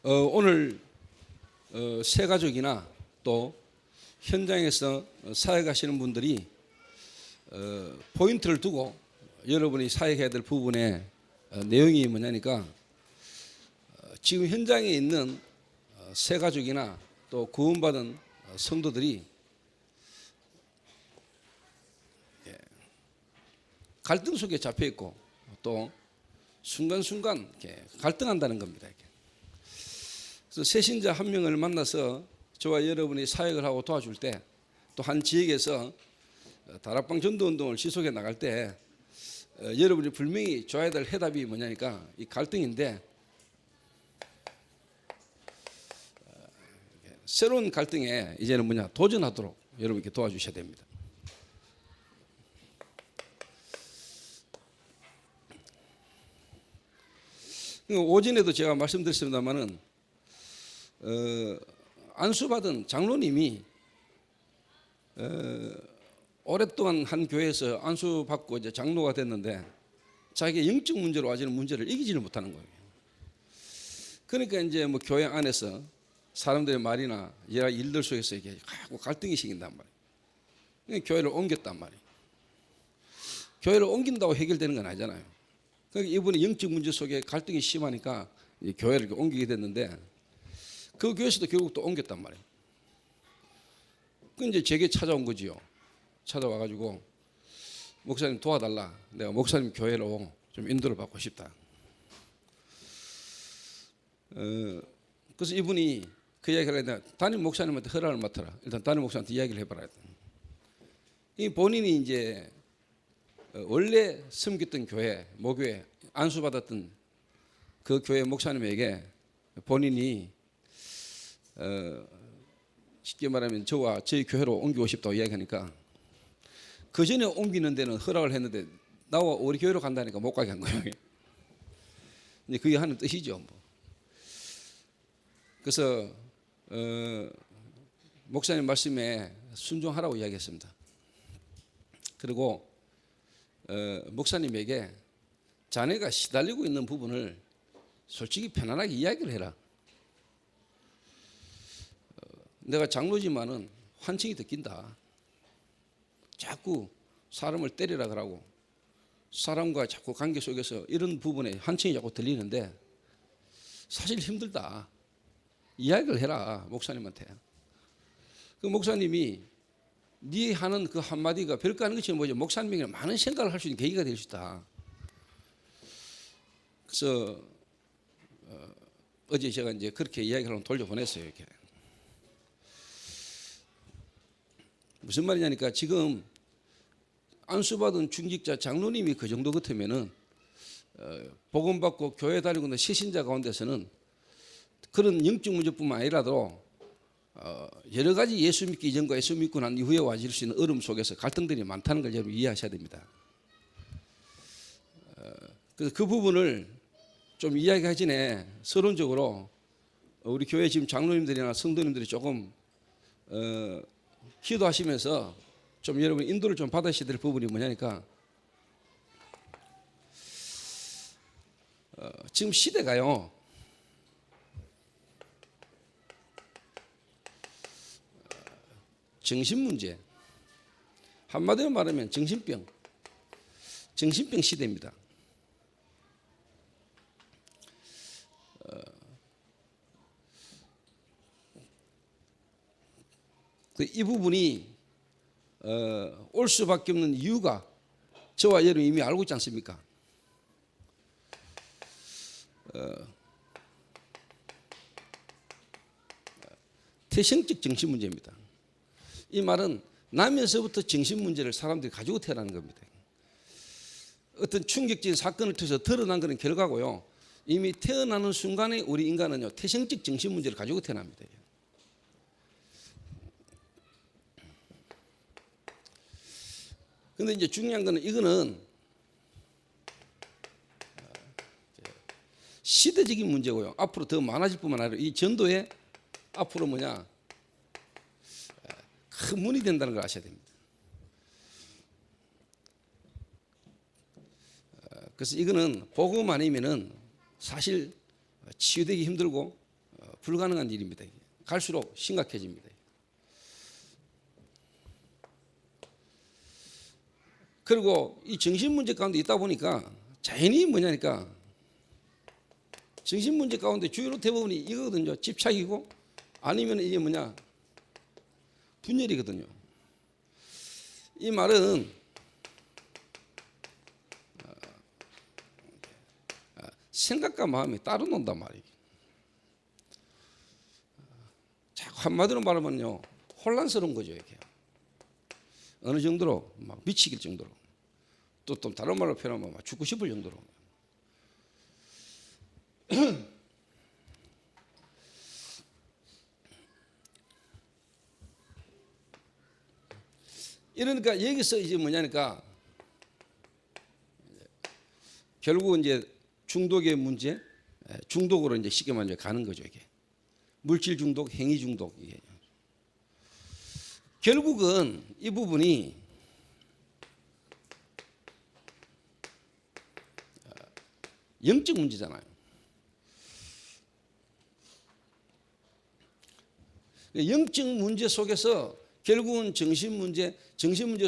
오늘 새 가족이나 또 현장에서 사역하시는 분들이 포인트를 두고 여러분이 사역해야 될 부분의 내용이 뭐냐니까 지금 현장에 있는 새 가족이나 또 구원받은 성도들이 갈등 속에 잡혀 있고 또 순간순간 이렇게 갈등한다는 겁니다. 그래서 새 신자 한 명을 만나서 저와 여러분이 사역을 하고 도와줄 때 또 한 지역에서 다락방 전도 운동을 지속해 나갈 때 여러분이 분명히 줘야 될 해답이 뭐냐니까 이 갈등인데 새로운 갈등에 이제는 뭐냐 도전하도록 여러분께 도와주셔야 됩니다. 오전에도 제가 말씀드렸습니다마는 안수받은 장로님이 오랫동안 한 교회에서 안수받고 이제 장로가 됐는데 자기의 영적 문제로 와지는 문제를 이기지를 못하는 거예요. 그러니까 이제 뭐 교회 안에서 사람들의 말이나 여러 일들 속에서 이게 갈등이 생긴단 말이에요. 교회를 옮겼단 말이에요. 교회를 옮긴다고 해결되는 건 아니잖아요. 그러니까 이분이 영적 문제 속에 갈등이 심하니까 교회를 옮기게 됐는데 그 교회에서도 결국 또 옮겼단 말이에요. 그 이제 제게 찾아온 거지요. 찾아와가지고 목사님 도와달라. 내가 목사님 교회로 좀 인도를 받고 싶다. 그래서 이분이 그 이야기를 했는데 담임 목사님한테 허락을 맡아라. 일단 담임 목사님한테 이야기를 해봐라. 이 본인이 이제 원래 섬겼던 교회, 모교회 안수받았던 그 교회 목사님에게 본인이 쉽게 말하면 저와 저희 교회로 옮기고 싶다고 이야기하니까 그 전에 옮기는 데는 허락을 했는데 나와 우리 교회로 간다니까 못 가게 한 거예요. 이제 그게 하는 뜻이죠. 뭐. 그래서 목사님 말씀에 순종하라고 이야기했습니다. 그리고 목사님에게 자네가 시달리고 있는 부분을 솔직히 편안하게 이야기를 해라. 내가 장로지만은 환청이 더 낀다. 자꾸 사람을 때리라 그러고 사람과 자꾸 관계 속에서 이런 부분에 환청이 자꾸 들리는데 사실 힘들다. 이야기를 해라 목사님한테. 그 목사님이 네 하는 그 한마디가 별거 아닌 것처럼 뭐죠. 목사님에게 많은 생각을 할 수 있는 계기가 될 수 있다. 그래서 어제 제가 이제 그렇게 이야기를 돌려보냈어요. 이렇게. 무슨 말이냐니까 지금 안수받은 중직자 장로님이 그 정도 같으면은 복음받고 교회 다니고 있는 시신자 가운데서는 그런 영적 문제뿐만 아니라도 여러 가지 예수 믿기 이전과 예수 믿고 난 이후에 와질 수 있는 어려움 속에서 갈등들이 많다는 걸 여러분 이해하셔야 됩니다. 그래서 그 부분을 좀 이야기하기 전에 서론적으로 우리 교회 지금 장로님들이나 성도님들이 조금 기도하시면서 좀 여러분 인도를 좀 받으셔야 될 부분이 뭐냐니까 지금 시대가요 정신문제 한마디로 말하면 정신병 시대입니다. 이 부분이 올 수밖에 없는 이유가 저와 여러분 이미 알고 있지 않습니까? 태생적 정신 문제입니다. 이 말은 나면서부터 정신 문제를 사람들이 가지고 태어나는 겁니다. 어떤 충격적인 사건을 통해서 드러난 것은 결과고요. 이미 태어나는 순간에 우리 인간은요 태생적 정신 문제를 가지고 태어납니다. 그런데 이제 중요한 것은 이거는 시대적인 문제고요. 앞으로 더 많아질 뿐만 아니라 이 전도에 앞으로 뭐냐 큰 문이 된다는 걸 아셔야 됩니다. 그래서 이거는 복음 아니면은 사실 치유되기 힘들고 불가능한 일입니다. 갈수록 심각해집니다. 그리고 이 정신 문제 가운데 있다 보니까 자연히 뭐냐니까 정신 문제 가운데 주요로 대부분이 이거거든요. 집착이고 아니면 이게 뭐냐 분열이거든요. 이 말은 생각과 마음이 따로 논단 말이에요. 자꾸 한마디로 말하면요 혼란스러운 거죠. 이렇게 어느 정도로 막 미치길 정도로 또 다른 말로 표현하면 막 죽고 싶을 정도로. 이러니까 여기서 이제 뭐냐니까 결국은 이제 중독의 문제, 중독으로 이제 쉽게 말하면 가는 거죠. 이게 물질 중독, 행위 중독. 이게 결국은 이 부분이 영적 문제잖아요. 영적 문제 속에서 결국은 정신 문제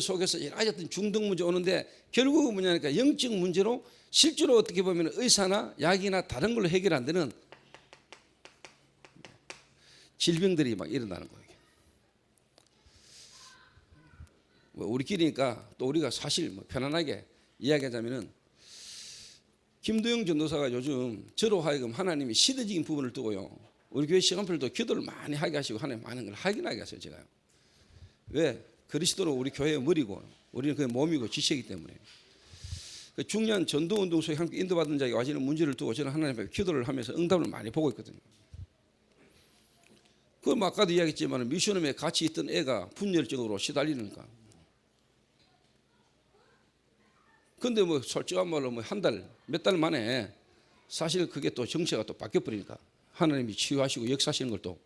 속에서 여러 가지 어떤 중독 문제 오는데 결국은 뭐냐니까 영적 문제로 실제로 어떻게 보면 의사나 약이나 다른 걸로 해결 안 되는 질병들이 막 일어나는 거예요. 뭐 우리끼리니까 또 우리가 사실 뭐 편안하게 이야기하자면은 김도영 전도사가 요즘 저로 하여금 하나님이 시대적인 부분을 두고요. 우리 교회 시간표도 기도를 많이 하게 하시고 하나님 많은 걸 확인하게 하세요. 제가요. 왜? 그리스도로 우리 교회의 머리고 우리는 그의 몸이고 지체이기 때문에 그 중요한 전도운동 속에 함께 인도받은 자에게 와지는 문제를 두고 저는 하나님 앞에 기도를 하면서 응답을 많이 보고 있거든요. 그럼 아까도 이야기했지만 미션홈에 같이 있던 애가 분열증으로 시달리니까 근데 뭐 솔직한 말로 뭐 한 달, 몇 달 만에 사실 그게 또 정체가 또 바뀌어버리니까 하나님이 치유하시고 역사하시는 걸 또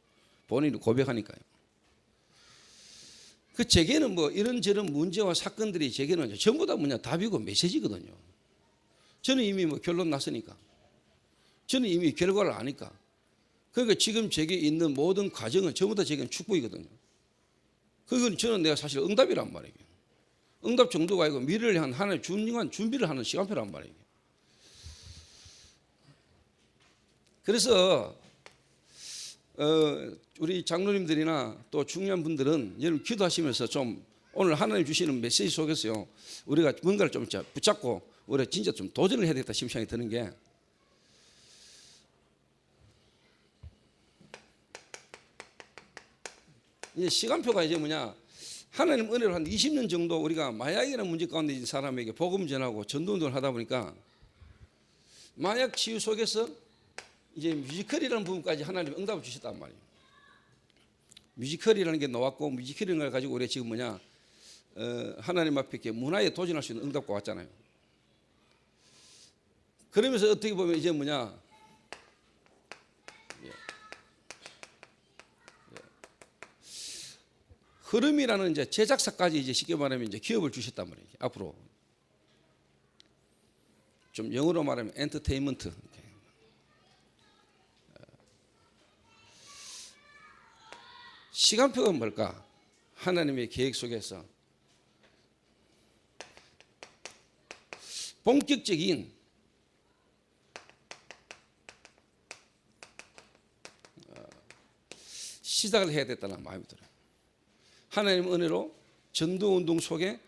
본인이 고백하니까요. 그 제게는 뭐 이런저런 문제와 사건들이 제게는 전부 다 뭐냐 답이고 메시지거든요. 저는 이미 뭐 결론 났으니까. 저는 이미 결과를 아니까. 그러니까 지금 제게 있는 모든 과정은 전부 다 제게는 축복이거든요. 그건 저는 내가 사실 응답이란 말이에요. 응답 정도가 아니고 미래를 향한 하나의 중요한 준비를 하는 시간표란 말이에요. 그래서 우리 장로님들이나 또 중요한 분들은 여러분 기도하시면서 좀 오늘 하나님 주시는 메시지 속에서요 우리가 뭔가를 좀 붙잡고 우리가 진짜 좀 도전을 해야 되겠다 심상이 드는 게 이제 시간표가 이제 뭐냐 하나님 은혜로 한 20년 정도 우리가 마약이라는 문제 가운데 있는 사람에게 복음 전하고 전도운동을 하다 보니까 마약 치유 속에서 이제 뮤지컬이라는 부분까지 하나님 응답을 주셨단 말이에요. 뮤지컬이라는 게 나왔고 뮤지컬이라는 걸 가지고 우리가 지금 뭐냐 하나님 앞에 이렇게 문화에 도전할 수 있는 응답과 왔잖아요. 그러면서 어떻게 보면 이제 뭐냐 흐름이라는 이제 제작사까지 이제 쉽게 말하면 이제 기업을 주셨단 말이에요. 앞으로 좀 영어로 말하면 엔터테인먼트. 시간표가 뭘까? 하나님의 계획 속에서 본격적인 시작을 해야 됐다는 마음이 들어요. 하나님 은혜로 전도운동 속에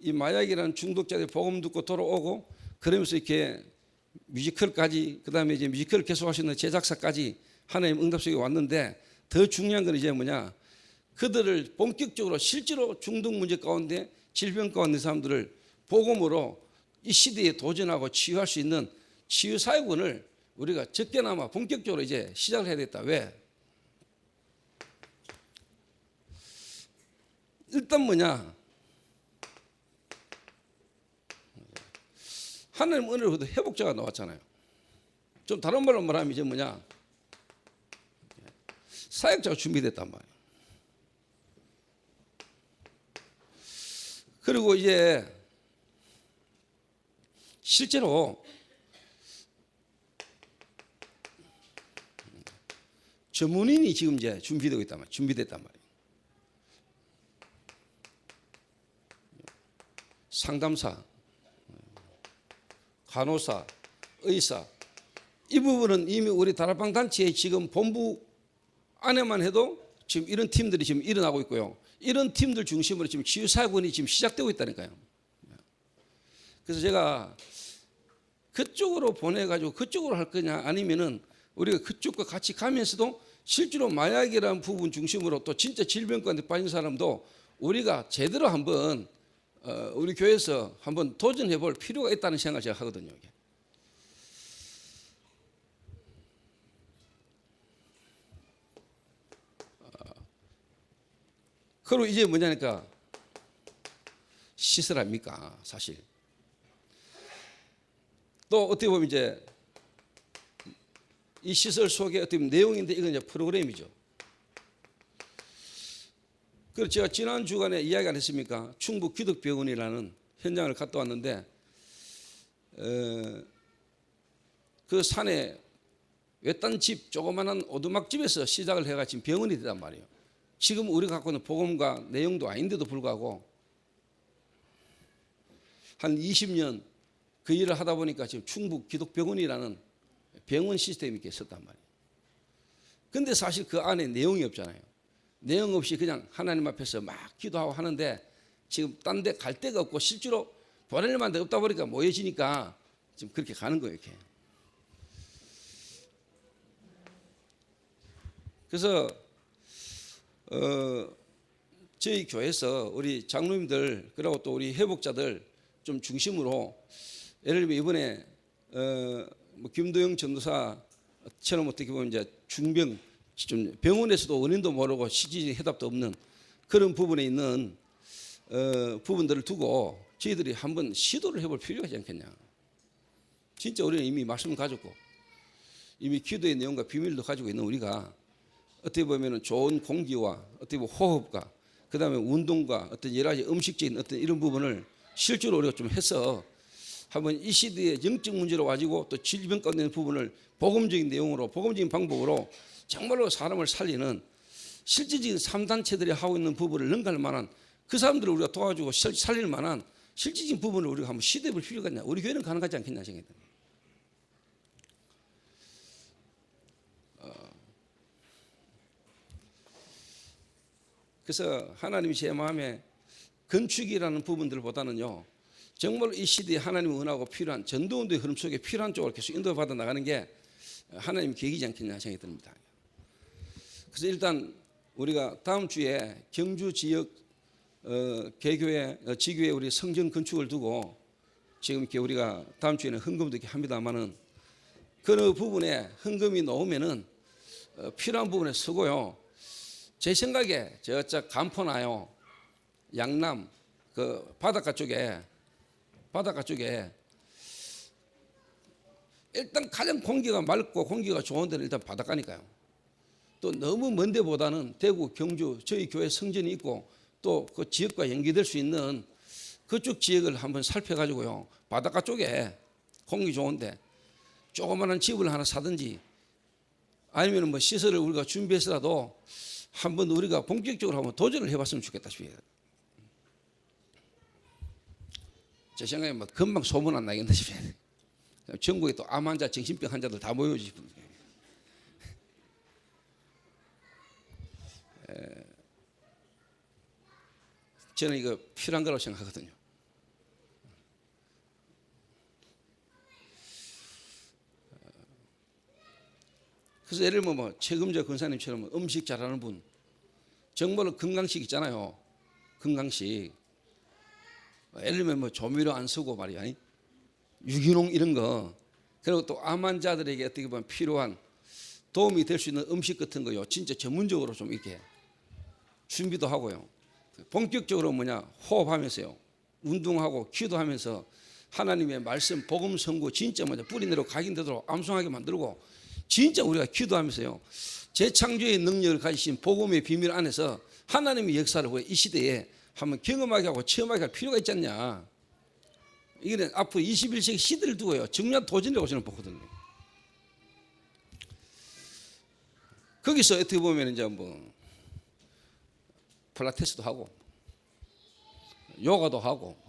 이 마약이라는 중독자들이 복음 듣고 돌아오고 그러면서 이렇게 뮤지컬까지 그다음에 이제 뮤지컬을 계속할 수 있는 제작사까지 하나님 응답 속에 왔는데 더 중요한 건 이제 뭐냐 그들을 본격적으로 실제로 중독 문제 가운데 질병 가운데 사람들을 복음으로 이 시대에 도전하고 치유할 수 있는 치유 사역원을 우리가 적게나마 본격적으로 이제 시작을 해야 되겠다. 왜? 일단 뭐냐 하나님 은혜로 회복자가 나왔잖아요. 좀 다른 말로 말하면 이제 뭐냐 사역자가 준비됐단 말이에요. 그리고 이제 실제로 전문인이 지금 이제 준비되고 있단 말이에요. 준비됐단 말이에요. 상담사, 간호사, 의사, 이 부분은 이미 우리 다락방 단체의 지금 본부 안에만 해도 지금 이런 팀들이 지금 일어나고 있고요. 이런 팀들 중심으로 지금 치유사역원이 지금 시작되고 있다니까요. 그래서 제가 그쪽으로 보내가지고 그쪽으로 할 거냐 아니면은 우리가 그쪽과 같이 가면서도 실제로 마약이라는 부분 중심으로 또 진짜 질병 가운데 빠진 사람도 우리가 제대로 한번 우리 교회에서 한번 도전해 볼 필요가 있다는 생각을 제가 하거든요. 그리고 이제 뭐냐니까 시설 아닙니까 사실. 또 어떻게 보면 이제 이 시설 속에 어떻게 보면 내용인데 이건 이제 프로그램이죠. 그래서 제가 지난 주간에 이야기 안 했습니까? 충북 기독병원이라는 현장을 갔다 왔는데 그 산에 외딴 집 조그마한 오두막집에서 시작을 해가 지금 병원이 되단 말이에요. 지금 우리가 갖고 있는 복음과 내용도 아닌데도 불구하고 한 20년 그 일을 하다 보니까 지금 충북 기독병원이라는 병원 시스템이 이렇게 있었단 말이에요. 근데 사실 그 안에 내용이 없잖아요. 내용 없이 그냥 하나님 앞에서 막 기도하고 하는데 지금 딴 데 갈 데가 없고 실제로 보낼 만한 데 없다 보니까 모여지니까 지금 그렇게 가는 거예요. 이렇게. 그래서 저희 교회에서 우리 장로님들 그리고 또 우리 회복자들 좀 중심으로 예를 들면 이번에 뭐 김도영 전도사처럼 어떻게 보면 이제 중병 좀 병원에서도 원인도 모르고 시지 해답도 없는 그런 부분에 있는 부분들을 두고 저희들이 한번 시도를 해볼 필요가 있지 않겠냐. 진짜 우리는 이미 말씀을 가졌고 이미 기도의 내용과 비밀도 가지고 있는 우리가 어떻게 보면 좋은 공기와 어떻게 보면 호흡과 그 다음에 운동과 어떤 여러 가지 음식적인 어떤 이런 부분을 실제로 우리가 좀 해서 한번 이 시대의 영적 문제로 가지고 또 질병 가운데 있는 부분을 복음적인 내용으로 복음적인 방법으로 정말로 사람을 살리는 실질적인 3단체들이 하고 있는 부분을 능가할 만한 그 사람들을 우리가 도와주고 살릴 만한 실질적인 부분을 우리가 한번 시도해 볼 필요가 있냐. 우리 교회는 가능하지 않겠냐 생각합니다. 그래서 하나님이 제 마음에 건축이라는 부분들보다는요 정말 이 시대에 하나님의 은하고 필요한 전도운동의 흐름 속에 필요한 쪽으로 계속 인도받아 나가는 게 하나님의 계획이지 않겠냐 생각이 듭니다. 그래서 일단 우리가 다음 주에 경주 지역 개교회 지교회 우리 성전 건축을 두고 지금 이렇게 우리가 다음 주에는 헌금도 이렇게 합니다만은 그 부분에 헌금이 나오면은 필요한 부분에 쓰고요. 제 생각에 저쪽 간포나요 양남 그 바닷가 쪽에 일단 가장 공기가 맑고 공기가 좋은 데는 일단 바닷가니까요. 또 너무 먼 데보다는 대구, 경주 저희 교회 성전이 있고 또 그 지역과 연계될 수 있는 그쪽 지역을 한번 살펴가지고요. 바닷가 쪽에 공기 좋은데 조그마한 집을 하나 사든지 아니면 뭐 시설을 우리가 준비해서라도 한번 우리가 본격적으로 한번 도전을 해봤으면 좋겠다 싶어요. 제 생각에 뭐 금방 소문 안 나겠다 싶어요. 전국에 또 암 환자, 정신병 환자들 다 모여오지. 저는 이거 필요한 거라고 생각하거든요. 그래서 예를 들면 뭐 최금재 권사님처럼 음식 잘하는 분, 정말로 건강식 있잖아요. 건강식. 예를 들면 뭐 조미료 안 쓰고 말이야. 유기농 이런 거. 그리고 또 암 환자들에게 어떻게 보면 필요한 도움이 될 수 있는 음식 같은 거요. 진짜 전문적으로 좀 이렇게 준비도 하고요. 본격적으로 뭐냐 호흡하면서요. 운동하고 기도하면서 하나님의 말씀 복음 선고 진짜 뭐냐 뿌리내로 각인되도록 암송하게 만들고 진짜 우리가 기도하면서요. 재창조의 능력을 가지신 복음의 비밀 안에서 하나님의 역사를 이 시대에 한번 경험하게 하고 체험하게 할 필요가 있지 않냐. 이게 앞으로 21세기 시대를 두고요. 중요한 도전이라고 저는 보거든요. 거기서 어떻게 보면 이제 뭐 필라테스도 하고 요가도 하고.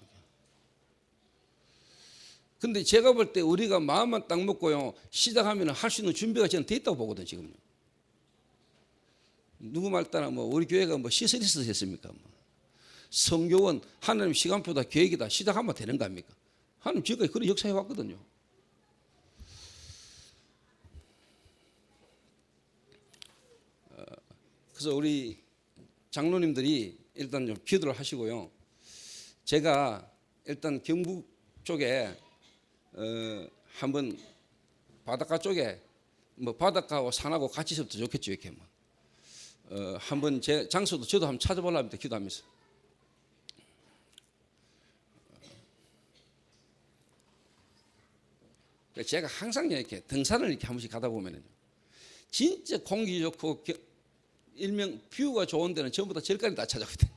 근데 제가 볼 때 우리가 마음만 딱 먹고요 시작하면 할 수 있는 준비가 저는 돼 있다고 보거든요. 지금요. 누구 말 따라 뭐 우리 교회가 뭐 시설리스 했습니까? 뭐. 성교원 하나님 시간표다 계획이다 시작하면 되는 거 아닙니까? 하나님 지금까지 그런 역사해 왔거든요. 그래서 우리 장로님들이 일단 좀 기도를 하시고요. 제가 일단 경북 쪽에 한번 바닷가 쪽에 뭐 바닷가하고 산하고 같이 있어도 좋겠죠. 이렇게 뭐. 한번 제 장소도 저도 한번 찾아보려고 합니다. 기도하면서. 제가 항상 이렇게 등산을 이렇게 한 번씩 가다 보면은 진짜 공기 좋고 일명 뷰가 좋은 데는 전부 다 절간이 다 찾아오거든요.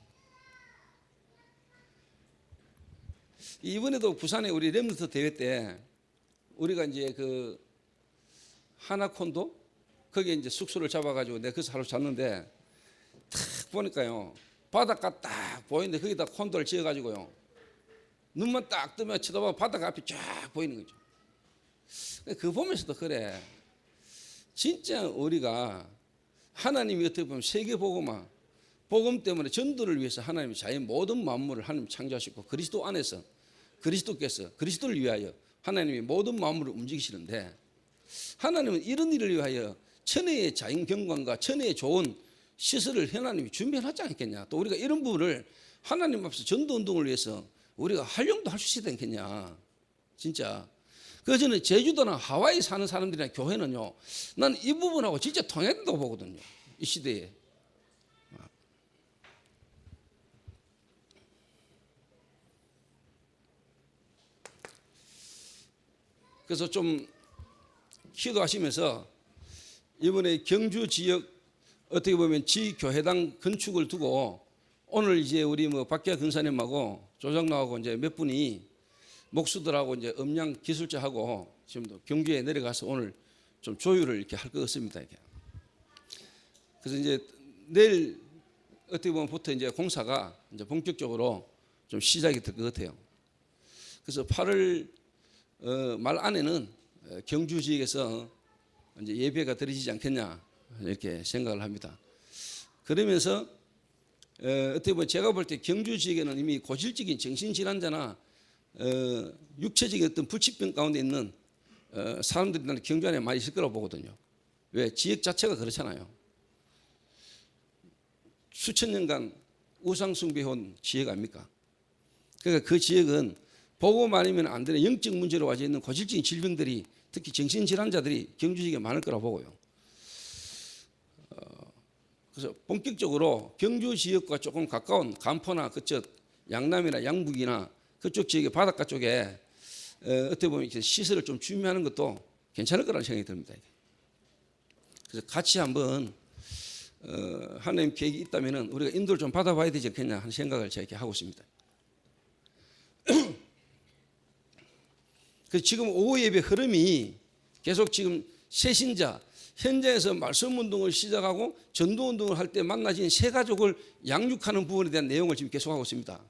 이번에도 부산에 우리 렘넌트 대회 때 우리가 이제 그 하나콘도 거기에 이제 숙소를 잡아가지고 내가 거기서 하루 잤는데 탁 보니까요 바닷가 딱 보이는데 거기다 콘도를 지어가지고요 눈만 딱 뜨면 쳐다보면 바닷가 앞이 쫙 보이는 거죠. 그거 보면서도 그래 진짜 우리가 하나님이 어떻게 보면 세계복음화 복음 때문에 전도를 위해서 하나님이 자연 모든 만물을 하나님 창조하시고 그리스도 안에서 그리스도께서 그리스도를 위하여 하나님이 모든 만물을 움직이시는데 하나님은 이런 일을 위하여 천혜의 자연 경관과 천혜의 좋은 시설을 하나님이 준비해놨지 않겠냐. 또 우리가 이런 부분을 하나님 앞에서 전도 운동을 위해서 우리가 활용도 할 수 있어야 되겠냐. 진짜. 그래서 저는 제주도나 하와이 사는 사람들이나 교회는요 난 이 부분하고 진짜 통해야 된다고 보거든요. 이 시대에. 그래서 좀 기도하시면서 이번에 경주 지역 어떻게 보면 지교회당 건축을 두고 오늘 이제 우리 뭐 박기아 근사님하고 조장로하고 이제 몇 분이 목수들하고 이제 음양 기술자하고 지금도 경주에 내려가서 오늘 좀 조율을 이렇게 할 것 같습니다. 이렇게. 그래서 이제 내일 어떻게 보면부터 이제 공사가 이제 본격적으로 좀 시작이 될 것 같아요. 그래서 8월 말 안에는 경주 지역에서 이제 예배가 드려지지 않겠냐 이렇게 생각을 합니다. 그러면서 어떻게 보면 제가 볼 때 경주 지역에는 이미 고질적인 정신질환자나 육체적인 어떤 불치병 가운데 있는 사람들이 나는 경주 안에 많이 있을 거라고 보거든요. 왜? 지역 자체가 그렇잖아요. 수천 년간 우상숭배해온 지역 아닙니까? 그러니까 그 지역은 복음 아니면 안 되는 영적 문제로 와져 있는 고질적인 질병들이 특히 정신질환자들이 경주 지역에 많을 거라고 보고요. 그래서 본격적으로 경주 지역과 조금 가까운 간포나 그쪽 양남이나 양북이나 그쪽 지역의 바닷가 쪽에 어떻게 보면 시설을 좀 준비하는 것도 괜찮을 거라는 생각이 듭니다. 그래서 같이 한번 하나님 계획이 있다면 우리가 인도를 좀 받아봐야 되지 않겠냐 하는 생각을 제가 이렇게 하고 있습니다. 그래서 지금 오후 예배 흐름이 계속 지금 새신자 현장에서 말씀 운동을 시작하고 전도 운동을 할 때 만나진 새 가족을 양육하는 부분에 대한 내용을 지금 계속하고 있습니다.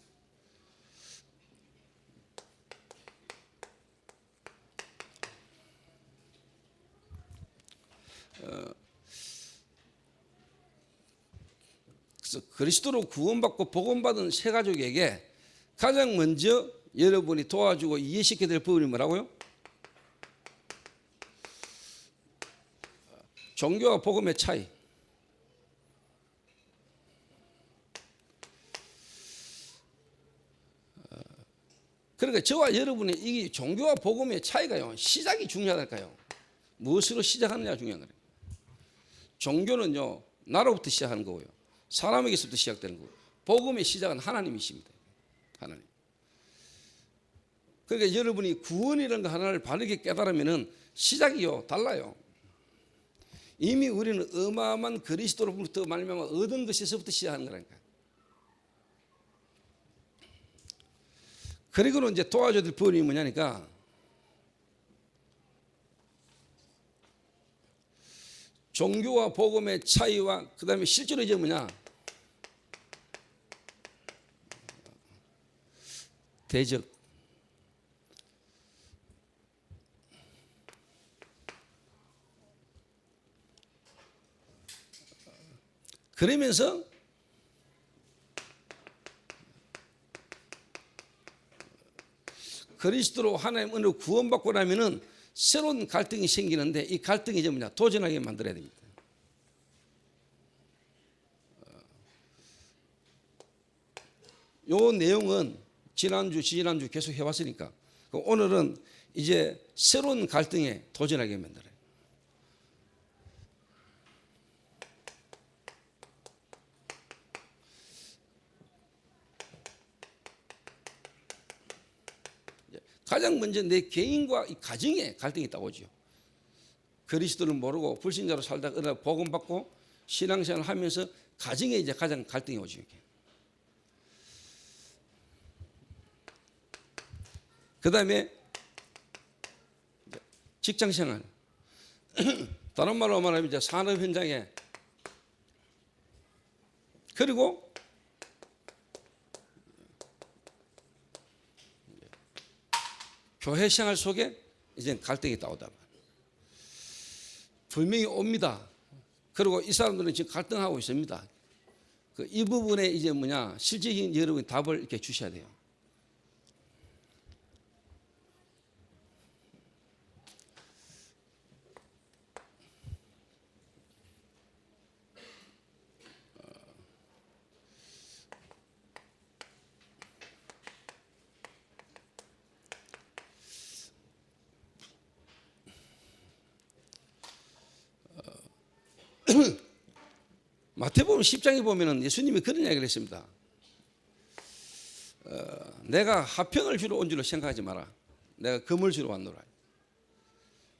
그래서 그리스도로 구원받고 복음받은 새 가족에게 가장 먼저 여러분이 도와주고 이해시켜야 될 부분이 뭐라고요? 종교와 복음의 차이. 그러니까 저와 여러분의 이 종교와 복음의 차이가요 시작이 중요하달까요? 무엇으로 시작하느냐가 중요한 거예요. 종교는요 나로부터 시작하는 거고요 사람에게서부터 시작되는 거고 복음의 시작은 하나님이십니다. 하나님. 그러니까 여러분이 구원이라는 거 하나를 바르게 깨달으면은 시작이요 달라요. 이미 우리는 어마어마한 그리스도로부터 말미암아 얻은 것에서부터 시작하는 거라니까. 그리고는 이제 도와줘야 될 부분이 뭐냐니까 종교와 복음의 차이와 그다음에 실제로 이제 뭐냐? 대적. 그러면서 그리스도로 하나님 은혜로 구원받고 나면은 새로운 갈등이 생기는데 이 갈등이 이제 뭐냐? 도전하게 만들어야 됩니다. 요 내용은 지난주 계속 해왔으니까 오늘은 이제 새로운 갈등에 도전하게 만들어요. 가장 먼저 내 개인과 이 가정에 갈등이 있다고 하죠. 그리스도를 모르고 불신자로 살다가 어느 날 복음 받고 신앙생활을 하면서 가정에 이제 가장 갈등이 오죠. 그 다음에 직장생활. 다른 말로 말하면 이제 산업 현장에, 그리고 교회 생활 속에 이제 갈등이 나오다. 분명히 옵니다. 그리고 이 사람들은 지금 갈등하고 있습니다. 이 부분에 이제 뭐냐, 실질적인 여러분이 답을 이렇게 주셔야 돼요. 마태복음 10장에 보면은 예수님이 그런 이야기를 했습니다. 내가 화평을 주러 온 줄로 생각하지 마라. 내가 금을 주러 왔노라.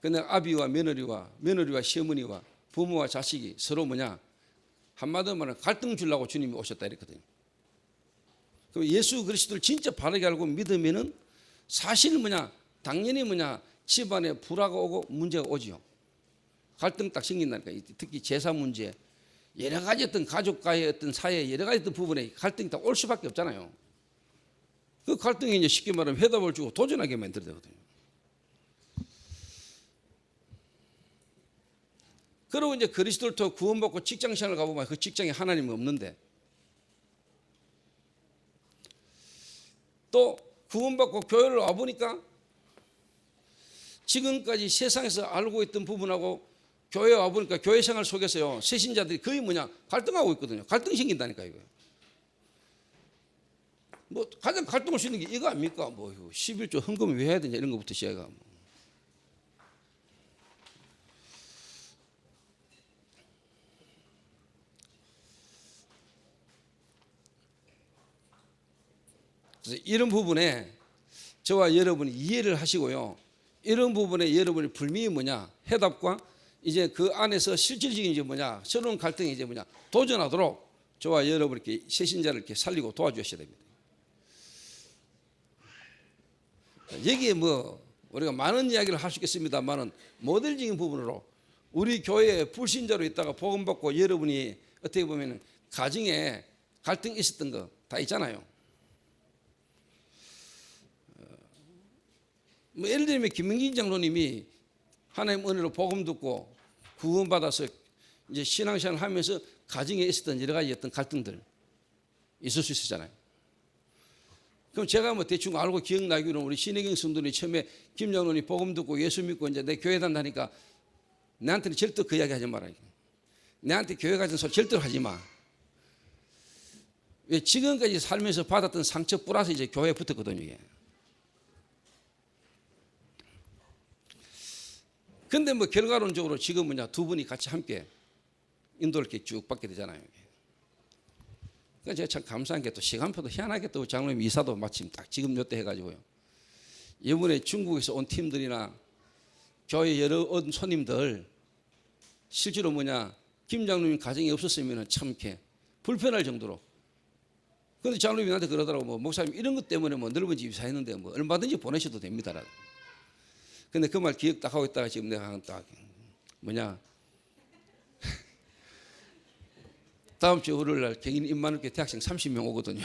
근데 아비와 며느리와 시어머니와 부모와 자식이 서로 뭐냐, 한마디로 말하면 갈등 주려고 주님이 오셨다 이랬거든요. 그럼 예수 그리스도를 진짜 바르게 알고 믿으면은 사실 뭐냐, 당연히 뭐냐, 집안에 불화가 오고 문제가 오지요. 갈등 딱 생긴다니까. 특히 제사 문제, 여러 가지 어떤 가족과의 어떤 사회 여러 가지 어떤 부분에 갈등이 다 올 수밖에 없잖아요. 그 갈등이 이제 쉽게 말하면 해답을 주고 도전하게 만들어야 되거든요. 그리고 이제 그리스도를 통해 구원받고 직장 생활을 가보면 그 직장에 하나님은 없는데, 또 구원받고 교회를 와보니까 지금까지 세상에서 알고 있던 부분하고 교회에 와보니까 교회 생활 속에서요, 새신자들이 거의 뭐냐, 갈등하고 있거든요. 갈등이 생긴다니까 이거예요. 뭐 가장 갈등할 수 있는 게 이거 아닙니까? 뭐 11조 헌금을 왜 해야 되냐 이런 것부터 시작하고. 그래서 이런 부분에 저와 여러분이 이해를 하시고요. 이런 부분에 여러분의 불명이 뭐냐, 해답과 이제 그 안에서 실질적인 이제 뭐냐, 새로운 갈등이 이제 뭐냐, 도전하도록 저와 여러분 이렇게 새신자를 이렇게 살리고 도와주셔야 됩니다. 여기에 뭐 우리가 많은 이야기를 할 수 있겠습니다만은 모델적인 부분으로 우리 교회에 불신자로 있다가 복음 받고 여러분이 어떻게 보면 가정에 갈등이 있었던 거 다 있잖아요. 뭐 예를 들면 김민기 장로님이 하나님 은혜로 복음 듣고 구원받아서 이제 신앙생활을 하면서 가정에 있었던 여러 가지 어떤 갈등들 있을 수 있었잖아요. 그럼 제가 뭐 대충 알고 기억나기로는 우리 신혜경 성도님 처음에 김 장로님 복음 듣고 예수 믿고 이제 내 교회 단다니까 내한테는 절대 그 이야기 하지 마라. 내한테 교회 가는 소리 절대로 하지 마. 왜 지금까지 살면서 받았던 상처 플러스 이제 교회에 붙었거든요. 이게. 근데 뭐 결과론적으로 지금 뭐냐, 두 분이 같이 함께 인도를 이렇게 쭉 받게 되잖아요. 그러니까 제가 참 감사한 게 또 시간표도 희한하게 또 장로님 이사도 마침 딱 지금 요때 해가지고요. 이번에 중국에서 온 팀들이나 교회 여러 온 손님들 실제로 뭐냐, 김 장로님 가정이 없었으면 참 이렇게 불편할 정도로. 그런데 장로님이 나한테 그러더라고. 뭐 목사님 이런 것 때문에 뭐 넓은 집 이사했는데 뭐 얼마든지 보내셔도 됩니다. 근데 그 말 기억 딱 하고 있다가 지금 내가 딱 뭐냐, 다음 주 월요일 날 경인 인만학교 대학생 30명 오거든요.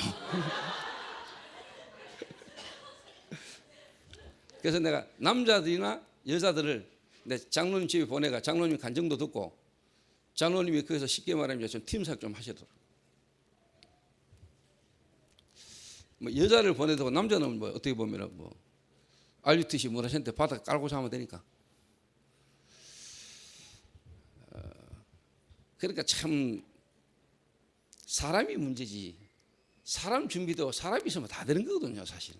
그래서 내가 남자들이나 여자들을 내 장로님 집에 보내가 장로님 간증도 듣고 장로님이 거기서 쉽게 말하면 좀 팀사역 좀 하시도록. 뭐 여자를 보내도 남자는 뭐 어떻게 보면 뭐 RUTC 문화센터 바닥 깔고 자면 되니까. 그러니까 참 사람이 문제지. 사람 준비도 사람이 있으면 다 되는 거거든요, 사실.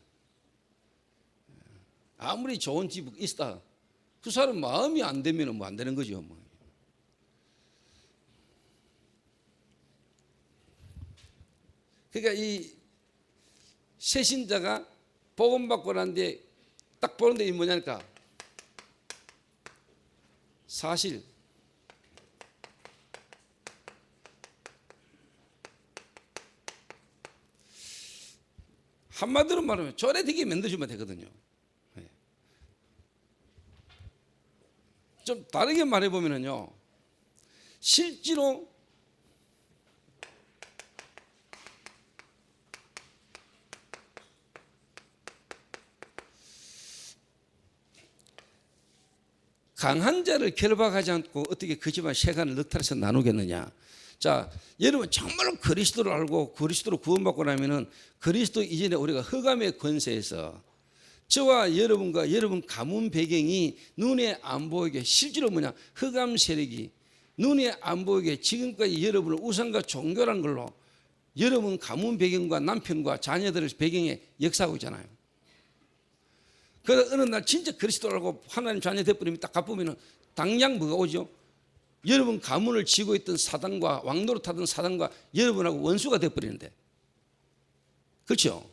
아무리 좋은 집 있다, 그 사람 마음이 안 되면 뭐 안 되는 거죠. 뭐. 그러니까 이 새신자가 복음 받고 난 뒤에 딱 보는데 이 뭐냐니까 사실 한마디로 말하면 절에 되게 만들어주면 되거든요. 좀 다르게 말해보면요, 실제로 강한 자를 결박하지 않고 어떻게 그 집안 세간을 넉탈해서 나누겠느냐. 자, 여러분 정말로 그리스도를 알고 그리스도로 구원받고 나면은 그리스도 이전에 우리가 흑암의 권세에서 저와 여러분과 여러분 가문 배경이 눈에 안 보이게, 실제로 뭐냐, 흑암 세력이 눈에 안 보이게 지금까지 여러분을 우상과 종교라는 걸로 여러분 가문 배경과 남편과 자녀들의 배경에 역사하고 있잖아요. 그래서 어느 날 진짜 그리스도를 알고 하나님 자녀 되어버리면 딱 가보면은 당장 뭐가 오죠? 여러분 가문을 쥐고 있던 사단과 왕노릇하던 사단과 여러분하고 원수가 되어버리는데, 그렇죠?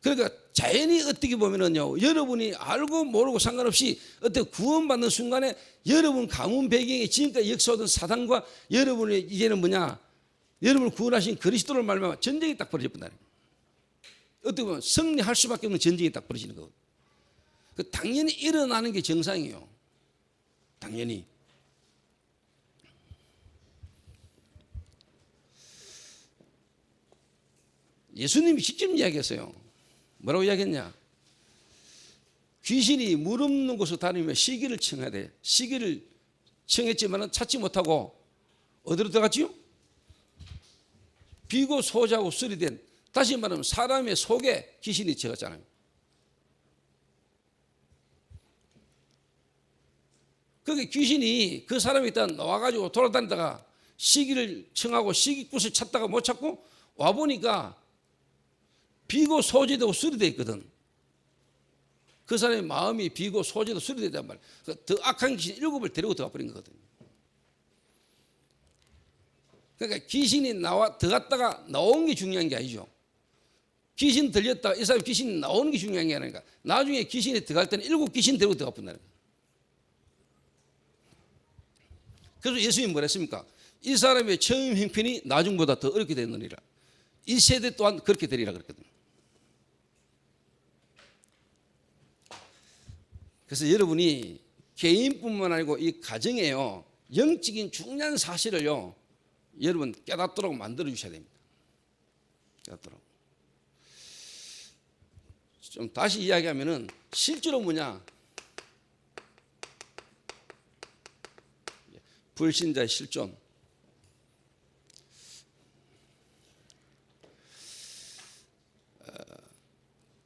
그러니까 자연히 어떻게 보면은요, 여러분이 알고 모르고 상관없이 어떻게 구원받는 순간에 여러분 가문 배경에 지금까지 역사하던 사단과 여러분이 이제는 뭐냐, 여러분을 구원하신 그리스도를 말미암아 전쟁이 딱 벌어져 버린다. 어떻게 보면 승리할 수밖에 없는 전쟁이 딱 벌어지는 거거든요. 당연히 일어나는 게 정상이에요. 당연히. 예수님이 직접 이야기했어요. 뭐라고 이야기했냐? 귀신이 물 없는 곳을 다니며 시기를 청해야 돼. 시기를 청했지만 찾지 못하고 어디로 들어갔지요? 비고 소자고 수리된, 다시 말하면 사람의 속에 귀신이 들어갔잖아요. 그게 귀신이 그 사람이 일단 나와가지고 돌아다니다가 시기를 청하고 시기꾼을 찾다가 못 찾고 와보니까 비고 소재되고 수리되어 있거든. 그 사람의 마음이 비고 소재도 수리되단 말이야. 더 악한 귀신 7을 데리고 들어가 버린 거거든. 그러니까 귀신이 들어갔다가 나온 게 중요한 게 아니죠. 귀신 들렸다가 이 사람 귀신이 나오는 게 중요한 게 아니니까 나중에 귀신이 들어갈 때는 7 귀신 데리고 들어가 본다는 거예요. 그래서 예수님이 뭐라 했습니까? 이 사람의 처음 형편이 나중보다 더 어렵게 되느니라. 이 세대 또한 그렇게 되리라 그랬거든요. 그래서 여러분이 개인뿐만 아니고 이 가정에요, 영적인 중요한 사실을요, 여러분 깨닫도록 만들어 주셔야 됩니다. 깨닫도록. 좀 다시 이야기하면은 실제로 뭐냐, 불신자의 실존.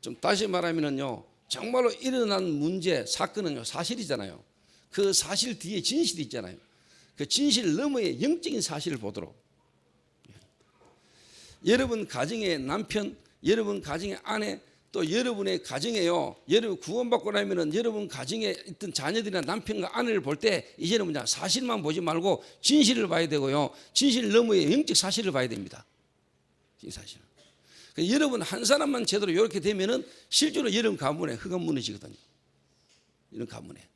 좀 다시 말하면은요, 정말로 일어난 문제, 사건은요, 사실이잖아요. 그 사실 뒤에 진실이 있잖아요. 그 진실 너머의 영적인 사실을 보도록. 여러분 가정의 남편, 여러분 가정의 아내, 또 여러분의 가정에요, 여러분 구원받고 나면은 여러분 가정에 있던 자녀들이나 남편과 아내를 볼 때 이제는 뭐냐, 사실만 보지 말고 진실을 봐야 되고요, 진실 너머의 영적 사실을 봐야 됩니다. 이 사실. 여러분 한 사람만 제대로 이렇게 되면은 실제로 여러분 가문에 흑암 무너지거든요. 이런 가문에.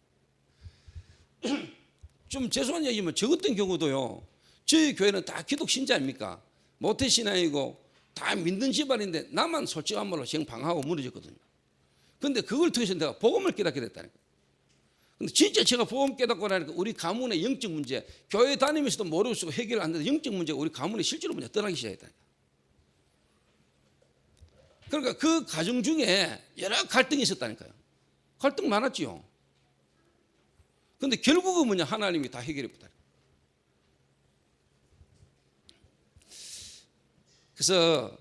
좀 죄송한 얘기면 저 같은 경우도요, 저희 교회는 다 기독 신자 아닙니까? 모태 신앙이고 다 믿는 집안인데 나만 솔직한 말로 지금 방황하고 무너졌거든요. 그런데 그걸 통해서 내가 복음을 깨닫게 됐다니까. 근데 진짜 제가 복음 깨닫고 나니까 우리 가문의 영적 문제, 교회 다니면서도 모르고 쓰고 해결 안 되는 영적 문제가 우리 가문에 실제로 문제 떠나기 시작했다. 그러니까 그 가정 중에 여러 갈등이 있었다니까요. 갈등 많았지요. 근데 결국은 뭐냐, 하나님이 다 해결해 보다. 그래서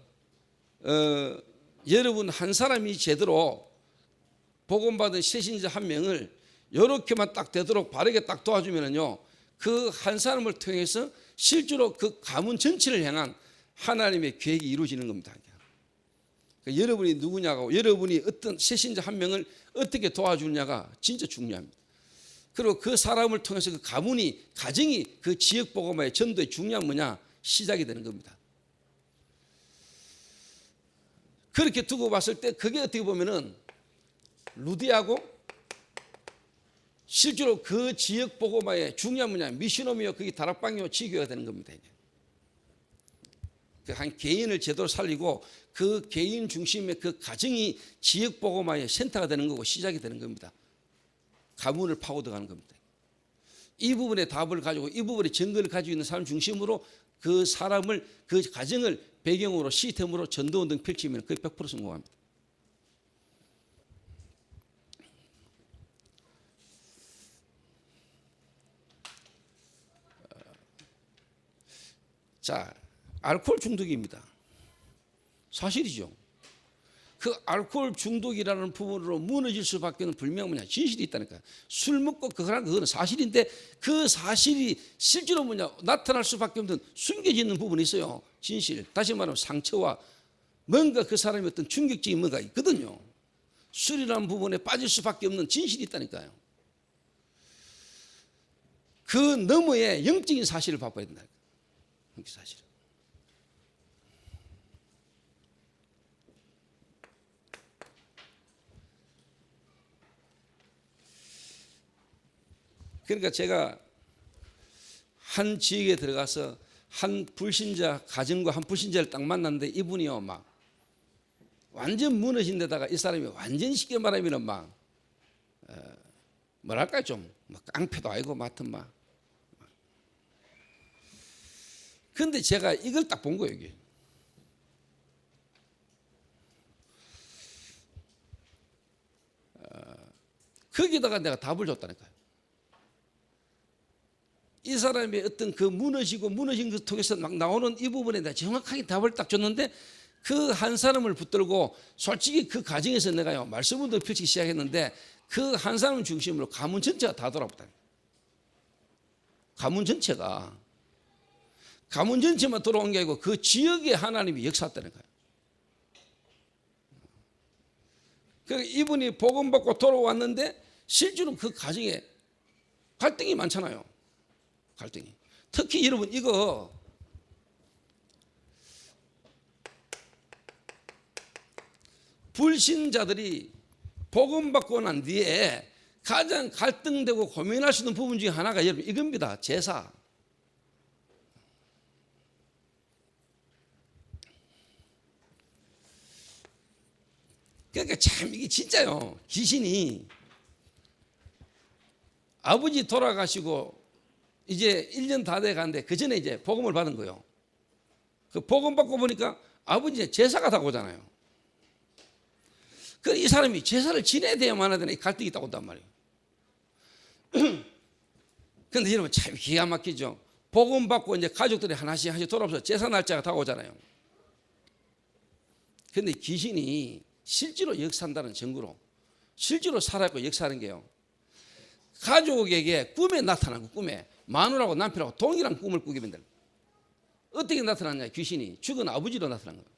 여러분 한 사람이 제대로 복음받은 새신자 한 명을 이렇게만 딱 되도록 바르게 딱 도와주면은요, 그 한 사람을 통해서 실제로 그 가문 전체를 향한 하나님의 계획이 이루어지는 겁니다. 그러니까 여러분이 누구냐고, 여러분이 어떤 새신자 한 명을 어떻게 도와주느냐가 진짜 중요합니다. 그리고 그 사람을 통해서 그 가문이, 가정이 그 지역 복음화의 전도의 중요한 뭐냐, 시작이 되는 겁니다. 그렇게 두고 봤을 때 그게 어떻게 보면은 루디하고 실제로 그 지역 복음화의 중요한 뭐냐, 미션홈이요, 그게 다락방이요, 지교가 되는 겁니다. 한 개인을 제대로 살리고 그 개인 중심의 그 가정이 지역 복음화의 센터가 되는 거고 시작이 되는 겁니다. 가문을 파고 들어가는 겁니다. 이 부분의 답을 가지고 이 부분의 증거를 가지고 있는 사람 중심으로 그 사람을, 그 가정을 배경으로 시스템으로 전도운동 펼치면 거의 100% 성공합니다. 자, 알코올 중독입니다. 사실이죠. 그 알코올 중독이라는 부분으로 무너질 수밖에 없는 분명한 뭐냐, 진실이 있다니까요. 술 먹고 그거는 사실인데 그 사실이 실제로 뭐냐, 나타날 수밖에 없는 숨겨지는 부분이 있어요. 진실. 다시 말하면 상처와 뭔가 그 사람의 어떤 충격적인 뭔가 있거든요. 술이라는 부분에 빠질 수밖에 없는 진실이 있다니까요. 그 너머에 영적인 사실을 바꿔야 된다. 영적 사실. 그러니까 제가 한 지역에 들어가서 한 불신자 가정과 한 불신자를 딱 만났는데 이분이요, 막 완전 무너진 데다가 이 사람이 완전 쉽게 말하면 막 뭐랄까, 좀 깡패도 아니고 맡은 막. 근데 제가 이걸 딱 본 거예요, 이게. 거기다가 내가 답을 줬다니까요. 이 사람의 어떤 그 무너진 것 통해서 막 나오는 이 부분에 내가 정확하게 답을 딱 줬는데 그 한 사람을 붙들고 솔직히 그 가정에서 내가요, 말씀을 펼치기 시작했는데 그 한 사람을 중심으로 가문 전체가 다 돌아보다. 가문 전체만 돌아온 게 아니고 그 지역에 하나님이 역사했다는 거예요. 그러니까 이분이 복음 받고 돌아왔는데 실제로 그 가정에 갈등이 많잖아요. 갈등이. 특히 여러분 이거 불신자들이 복음 받고 난 뒤에 가장 갈등되고 고민할 수 있는 부분 중에 하나가 여러분 이겁니다. 제사. 그러니까 참 이게 진짜요. 귀신이 아버지 돌아가시고 이제 1년 다 돼 가는데 그 전에 이제 복음을 받은 거예요. 그 복음 받고 보니까 아버지 제사가 다 오잖아요. 그 이 사람이 제사를 지내야 돼야 말아야 되나, 이 갈등이 있다고 한단 말이에요. 근데 여러분 참 기가 막히죠. 복음 받고 이제 가족들이 하나씩 돌아오면서 제사 날짜가 다가오잖아요. 근데 귀신이 실제로 역사한다는 증거로, 실제로 살아있고 역사하는 게요, 가족에게 꿈에 나타나고, 꿈에 마누라하고 남편하고 동일한 꿈을 꾸게 된다. 어떻게 나타났냐, 귀신이 죽은 아버지로 나타난 거예요.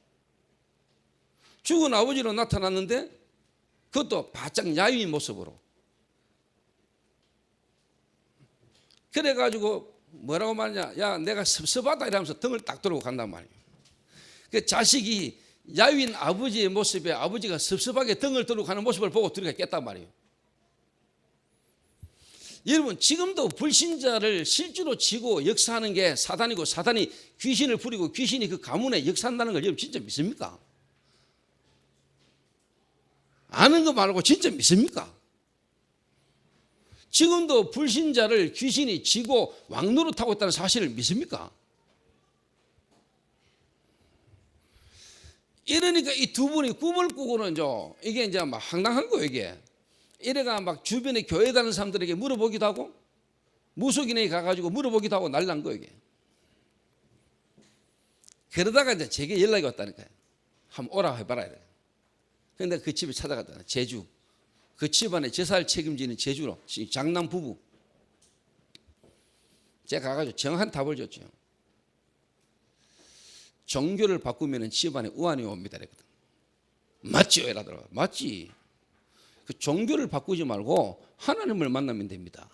죽은 아버지로 나타났는데 그것도 바짝 야위인 모습으로. 그래가지고 뭐라고 말하냐, 야 내가 섭섭하다 이러면서 등을 딱 들고 간단 말이에요. 그 자식이 야윈 아버지의 모습에 아버지가 섭섭하게 등을 들고 가는 모습을 보고 둘이가 깼단 말이에요. 여러분 지금도 불신자를 실제로 지고 역사하는 게 사단이고, 사단이 귀신을 부리고 귀신이 그 가문에 역사한다는 걸 여러분 진짜 믿습니까? 아는 거 말고 진짜 믿습니까? 지금도 불신자를 귀신이 쥐고 왕노릇하고 있다는 사실을 믿습니까? 이러니까 이 두 분이 꿈을 꾸고는 이게 이제 막 황당한 거예요, 이게. 이래가 막 주변에 교회 다니는 사람들에게 물어보기도 하고, 무속인에 가가지고 물어보기도 하고 난리 난 거예요, 이게. 그러다가 이제 제게 연락이 왔다니까요. 한번 오라 해봐라. 이래. 근데 그 집에 찾아갔다. 제주. 그 집안에 제사를 책임지는 제주로. 장남 부부. 제가 가가지고 정한 답을 줬죠. 종교를 바꾸면 집안에 우환이 옵니다. 그랬거든. 맞지요? 이러더라고요. 맞지. 그 종교를 바꾸지 말고 하나님을 만나면 됩니다.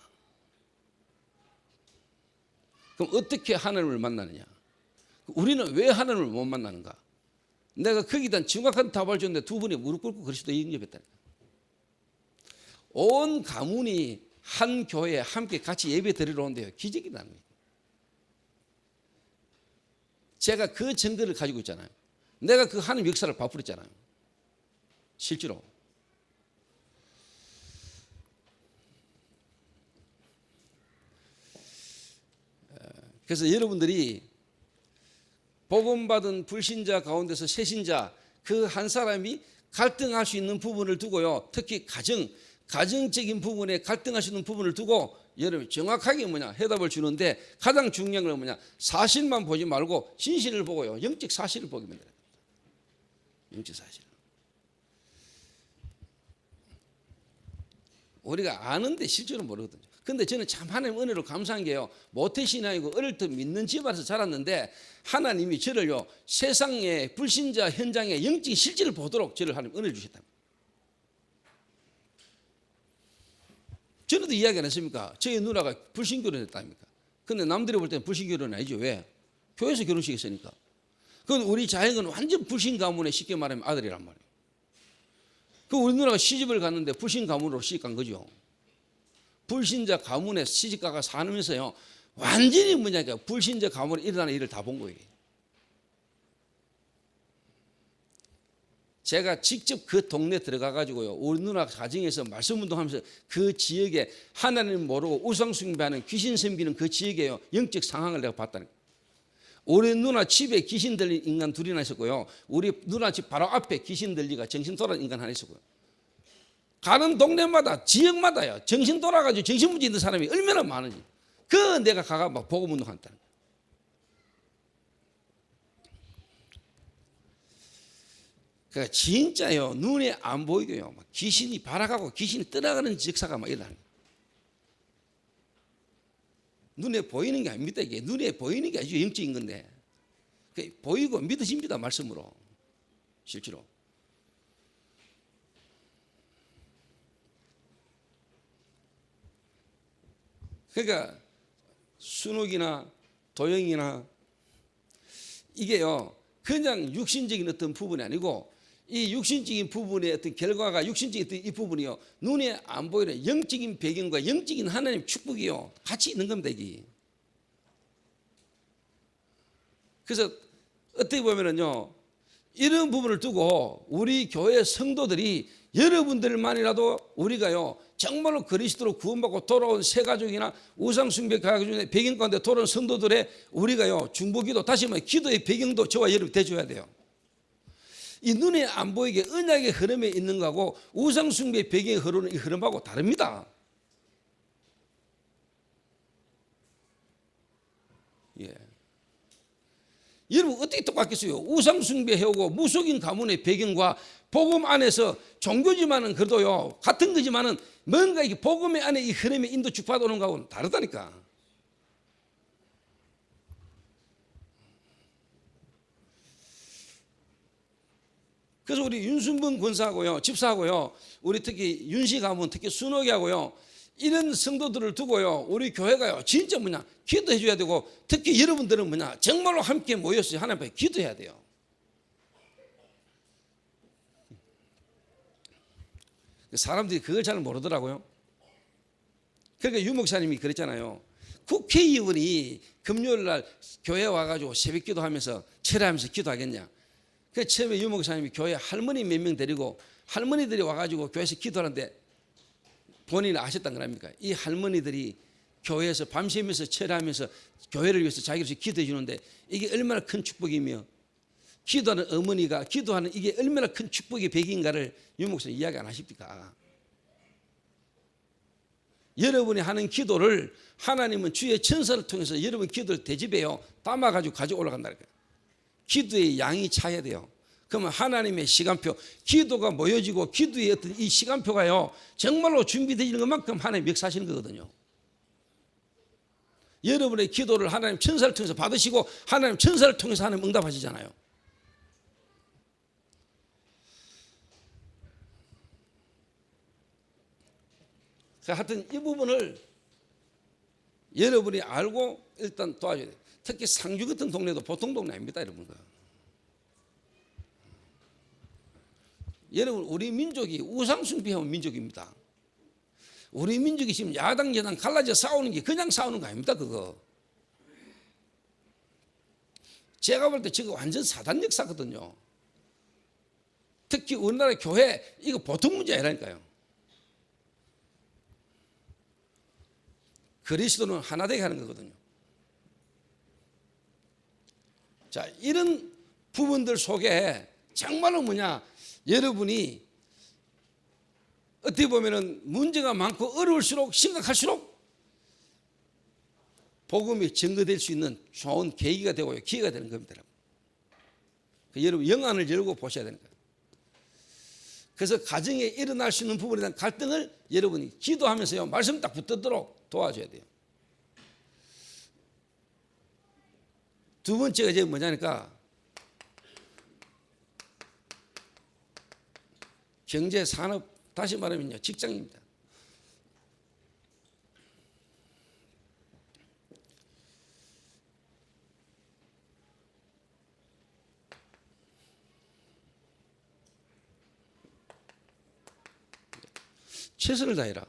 그럼 어떻게 하나님을 만나느냐? 우리는 왜 하나님을 못 만나는가? 내가 거기다 정확한 답을 줬는데 두 분이 무릎 꿇고 그리스도에 영접했다니까. 온 가문이 한 교회에 함께 같이 예배 드리러 온대요. 기적이 나는 거예요. 제가 그 증거를 가지고 있잖아요. 내가 그 하나님 역사를 바꾸었잖아요. 실제로. 그래서 여러분들이 복음받은 불신자 가운데서 새신자 그 한 사람이 갈등할 수 있는 부분을 두고요. 특히 가정적인 부분에 갈등할 수 있는 부분을 두고 여러분 정확하게 해답을 주는데 가장 중요한 건 사실만 보지 말고 진실을 보고요. 영적 사실을 보게 됩니다. 영적 사실. 우리가 아는데 실제로 모르거든요. 근데 저는 참 하나님 은혜로 감사한 게요. 모태신앙이고 어릴 때 믿는 집안에서 자랐는데 하나님이 저를요 세상의 불신자 현장의 영적인 실질을 보도록 저를 하나님 은혜를 주셨답니다. 전에도 이야기 안 했습니까? 저희 누나가 불신결혼 했답니까? 근데 남들이 볼 때는 불신결혼은 아니죠. 왜? 교회에서 결혼식 했으니까. 그건 우리 자식은 완전 불신 가문에 쉽게 말하면 아들이란 말이에요. 그 우리 누나가 시집을 갔는데 불신 가문으로 시집 간 거죠. 불신자 가문에 시집가가 사면서요 완전히 불신자 가문에 일어나는 일을 다 본 거예요. 제가 직접 그 동네 들어가 가지고요 우리 누나 가정에서 말씀 운동하면서 그 지역에 하나님 모르고 우상 숭배하는 귀신 섬기는 그 지역에요 영적 상황을 내가 봤다는 거예요. 우리 누나 집에 귀신 들린 인간 둘이나 있었고요. 우리 누나 집 바로 앞에 귀신 들리가 정신 돌아온 인간 하나 있었고요. 가는 동네마다 지역마다요 정신 돌아가지고 정신문제 있는 사람이 얼마나 많은지 그 내가 가가 막 복음 운동한다는 거예요. 그러니까 진짜요 눈에 안 보이고요 막 귀신이 발악하고 귀신이 떠나가는 역사가 막 일어나는 거예요. 눈에 보이는 게 아닙니다. 이게 눈에 보이는 게 아주 영적인 건데 보이고 믿어집니다. 말씀으로 실제로. 그러니까 순옥이나 도영이나 이게요 그냥 육신적인 어떤 부분이 아니고 이 육신적인 부분의 어떤 결과가 육신적인 어떤 이 부분이요 눈에 안 보이는 영적인 배경과 영적인 하나님 축복이요 같이 있는 겁니다. 이게. 그래서 어떻게 보면은요 이런 부분을 두고 우리 교회 성도들이 여러분들만이라도 우리가요 정말로 그리스도로 구원받고 돌아온 새 가족이나 우상 숭배 가족의 배경 가운데 돌아온 성도들의 우리가요 중보기도 다시 말해 기도의 배경도 저와 여러분 대줘야 돼요. 이 눈에 안 보이게 언약의 흐름에 있는 거하고 우상 숭배 배경의 흐르는 이 흐름하고 다릅니다. 예. 여러분 어떻게 똑같겠어요? 우상 숭배해오고 무속인 가문의 배경과 복음 안에서 종교지만은 그래도요 같은 거지만은 뭔가 이게 복음의 안에 이 흐름에 인도 축받아 오는 거하고는 다르다니까. 그래서 우리 윤순번 권사하고요 집사하고요 우리 특히 윤씨 가문 특히 순옥이하고요 이런 성도들을 두고요 우리 교회가요 진짜 기도해 줘야 되고 특히 여러분들은 정말로 함께 모여서 하나님 앞에 기도해야 돼요. 사람들이 그걸 잘 모르더라고요. 그러니까 유 목사님이 그랬잖아요. 국회의원이 금요일 날 교회 와가지고 새벽 기도하면서 철회하면서 기도하겠냐. 그 처음에 유 목사님이 교회 할머니 몇 명 데리고 할머니들이 와가지고 교회에서 기도하는데 본인이 아셨단 거랍니까? 이 할머니들이 교회에서 밤새면서 철회하면서 교회를 위해서 자기로서 기도해 주는데 이게 얼마나 큰 축복이며 기도하는 어머니가 기도하는 이게 얼마나 큰 축복의 백인가를 유 목사님 이야기 안 하십니까? 여러분이 하는 기도를 하나님은 주의 천사를 통해서 여러분 기도를 대집해요. 담아가지고 가지고 올라간다는 거예요. 기도의 양이 차야 돼요. 그러면 하나님의 시간표, 기도가 모여지고 기도의 어떤 이 시간표가요 정말로 준비되어지는 것만큼 하나님 역사하시는 거거든요. 여러분의 기도를 하나님 천사를 통해서 받으시고 하나님 천사를 통해서 하나님 응답하시잖아요. 하여튼 이 부분을 여러분이 알고 일단 도와줘야 돼요. 특히 상주 같은 동네도 보통 동네 아닙니다, 여러분. 여러분, 우리 민족이 우상숭배하는 민족입니다. 우리 민족이 지금 야당 여당 갈라져 싸우는 게 그냥 싸우는 거 아닙니다, 그거. 제가 볼 때 지금 완전 사단 역사거든요. 특히 우리나라 교회 이거 보통 문제 아니라니까요. 그리스도는 하나 되게 하는 거거든요. 자, 이런 부분들 속에 정말로 뭐냐, 여러분이 어떻게 보면은 문제가 많고 어려울수록 심각할수록 복음이 증거될 수 있는 좋은 계기가 되고요, 기회가 되는 겁니다. 여러분 영안을 열고 보셔야 되는 거예요. 그래서 가정에 일어날 수 있는 부분에 대한 갈등을 여러분이 기도하면서요 말씀 딱 붙들도록 도와줘야 돼요. 두 번째가 이제 뭐냐니까 경제 산업, 다시 말하면요 직장입니다. 최선을 다해라.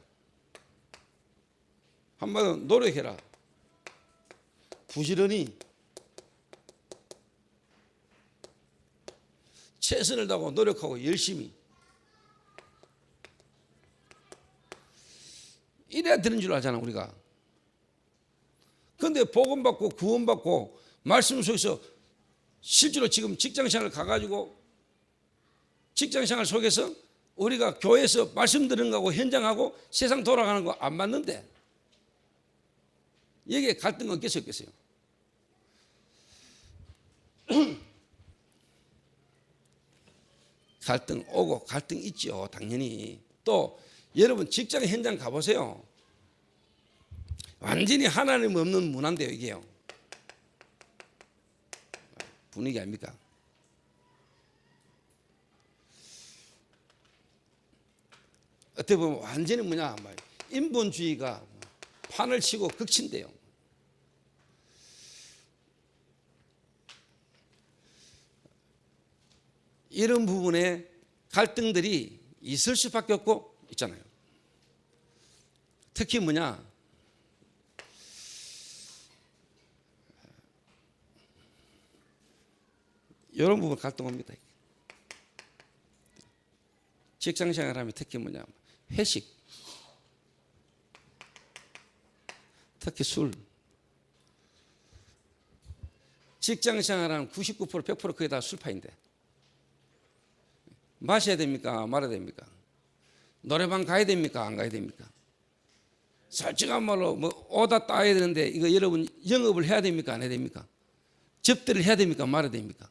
한마디로 노력해라. 부지런히 최선을 다하고 노력하고 열심히 이래야 되는 줄 알잖아 우리가. 그런데 복음받고 구원받고 말씀 속에서 실제로 지금 직장생활 가가지고 직장생활 속에서 우리가 교회에서 말씀 들은 거하고 현장하고 세상 돌아가는 거 안 맞는데 여기에 갈등은 없겠어요? 갈등 오고 갈등 있죠, 당연히. 또 여러분 직장 현장 가보세요. 완전히 하나님 없는 문화인데요, 이게요. 분위기 아닙니까? 어떻게 보면 완전히 뭐냐, 인본주의가 판을 치고 극친대요. 이런 부분에 갈등들이 있을 수밖에 없고 있잖아요. 특히 뭐냐, 이런 부분 갈등합니다. 직장생활하면 특히 뭐냐, 회식, 특히 술. 직장생활하면 99% 100% 그게 다 술파인데 마셔야 됩니까? 말아야 됩니까? 노래방 가야 됩니까? 안 가야 됩니까? 솔직한 말로 뭐 오다 따야 되는데 이거 여러분 영업을 해야 됩니까? 안 해야 됩니까? 접대를 해야 됩니까? 말아야 됩니까?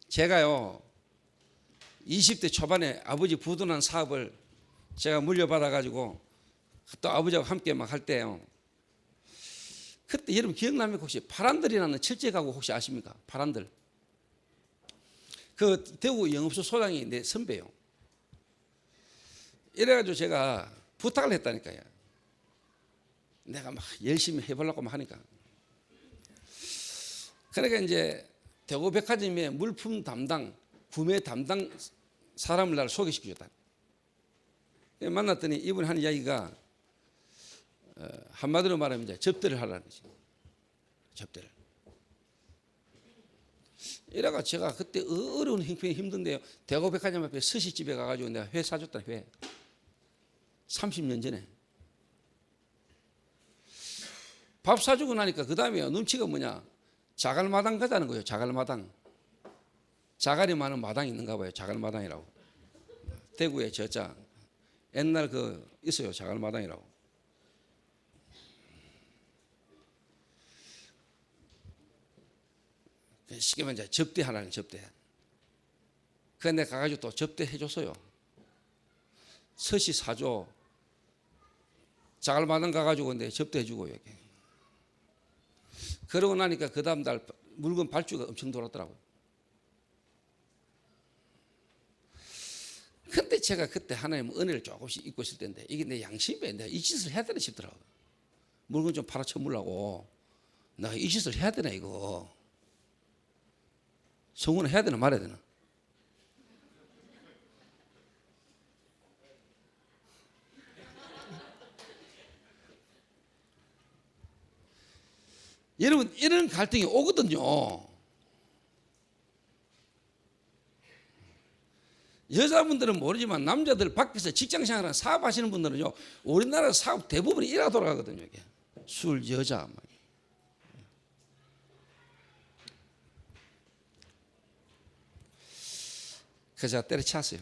제가요 20대 초반에 아버지 부도난 사업을 제가 물려받아 가지고 또 아버지하고 함께 막 할 때요, 그때 여러분 기억납니까? 혹시 파란들이라는 철제 가구 혹시 아십니까? 파란들. 그 대구 영업소 소장이 내 선배요. 이래가지고 제가 부탁을 했다니까요. 내가 막 열심히 해보려고 막 하니까. 그러니까 이제 대구 백화점에 물품 담당, 구매 담당 사람을 날 소개시켜줬다. 만났더니 이분이 하는 이야기가 한마디로 말하면 이제 접대를 하라는 거지. 접대를. 이래가 제가 그때 어려운 형편이 힘든데요. 대고백화점 앞에 스시집에 가가지고 내가 회 사줬다. 회 30년 전에 밥 사주고 나니까 그 다음에 눈치가 뭐냐, 자갈마당 가자는 거예요. 자갈마당. 자갈이 많은 마당이 있는가 봐요. 자갈마당이라고. 대구에 저자 옛날 그 있어요. 자갈마당이라고. 쉽게 말해 접대하라는 접대. 그래 내가 가가지고 또 접대해줬어요. 서시 사줘. 자갈마당 가가지고 근데 접대해주고 여기. 그러고 나니까 그 다음 달 물건 발주가 엄청 돌았더라고요. 근데 제가 그때 하나님 은혜를 조금씩 잊고 있을 텐데 이게 내 양심에 내가 이 짓을 해야 되나 싶더라고요. 물건 좀 팔아 처물라고 내가 이 짓을 해야 되나 이거. 성훈은 해야 되나 말아야 되나? 여러분 이런 갈등이 오거든요. 여자분들은 모르지만 남자들 밖에서 직장생활하는 사업하시는 분들은요, 우리나라 사업 대부분이 이래 돌아가거든요. 이게. 술, 여자. 그래서 제가 때려쳤어요.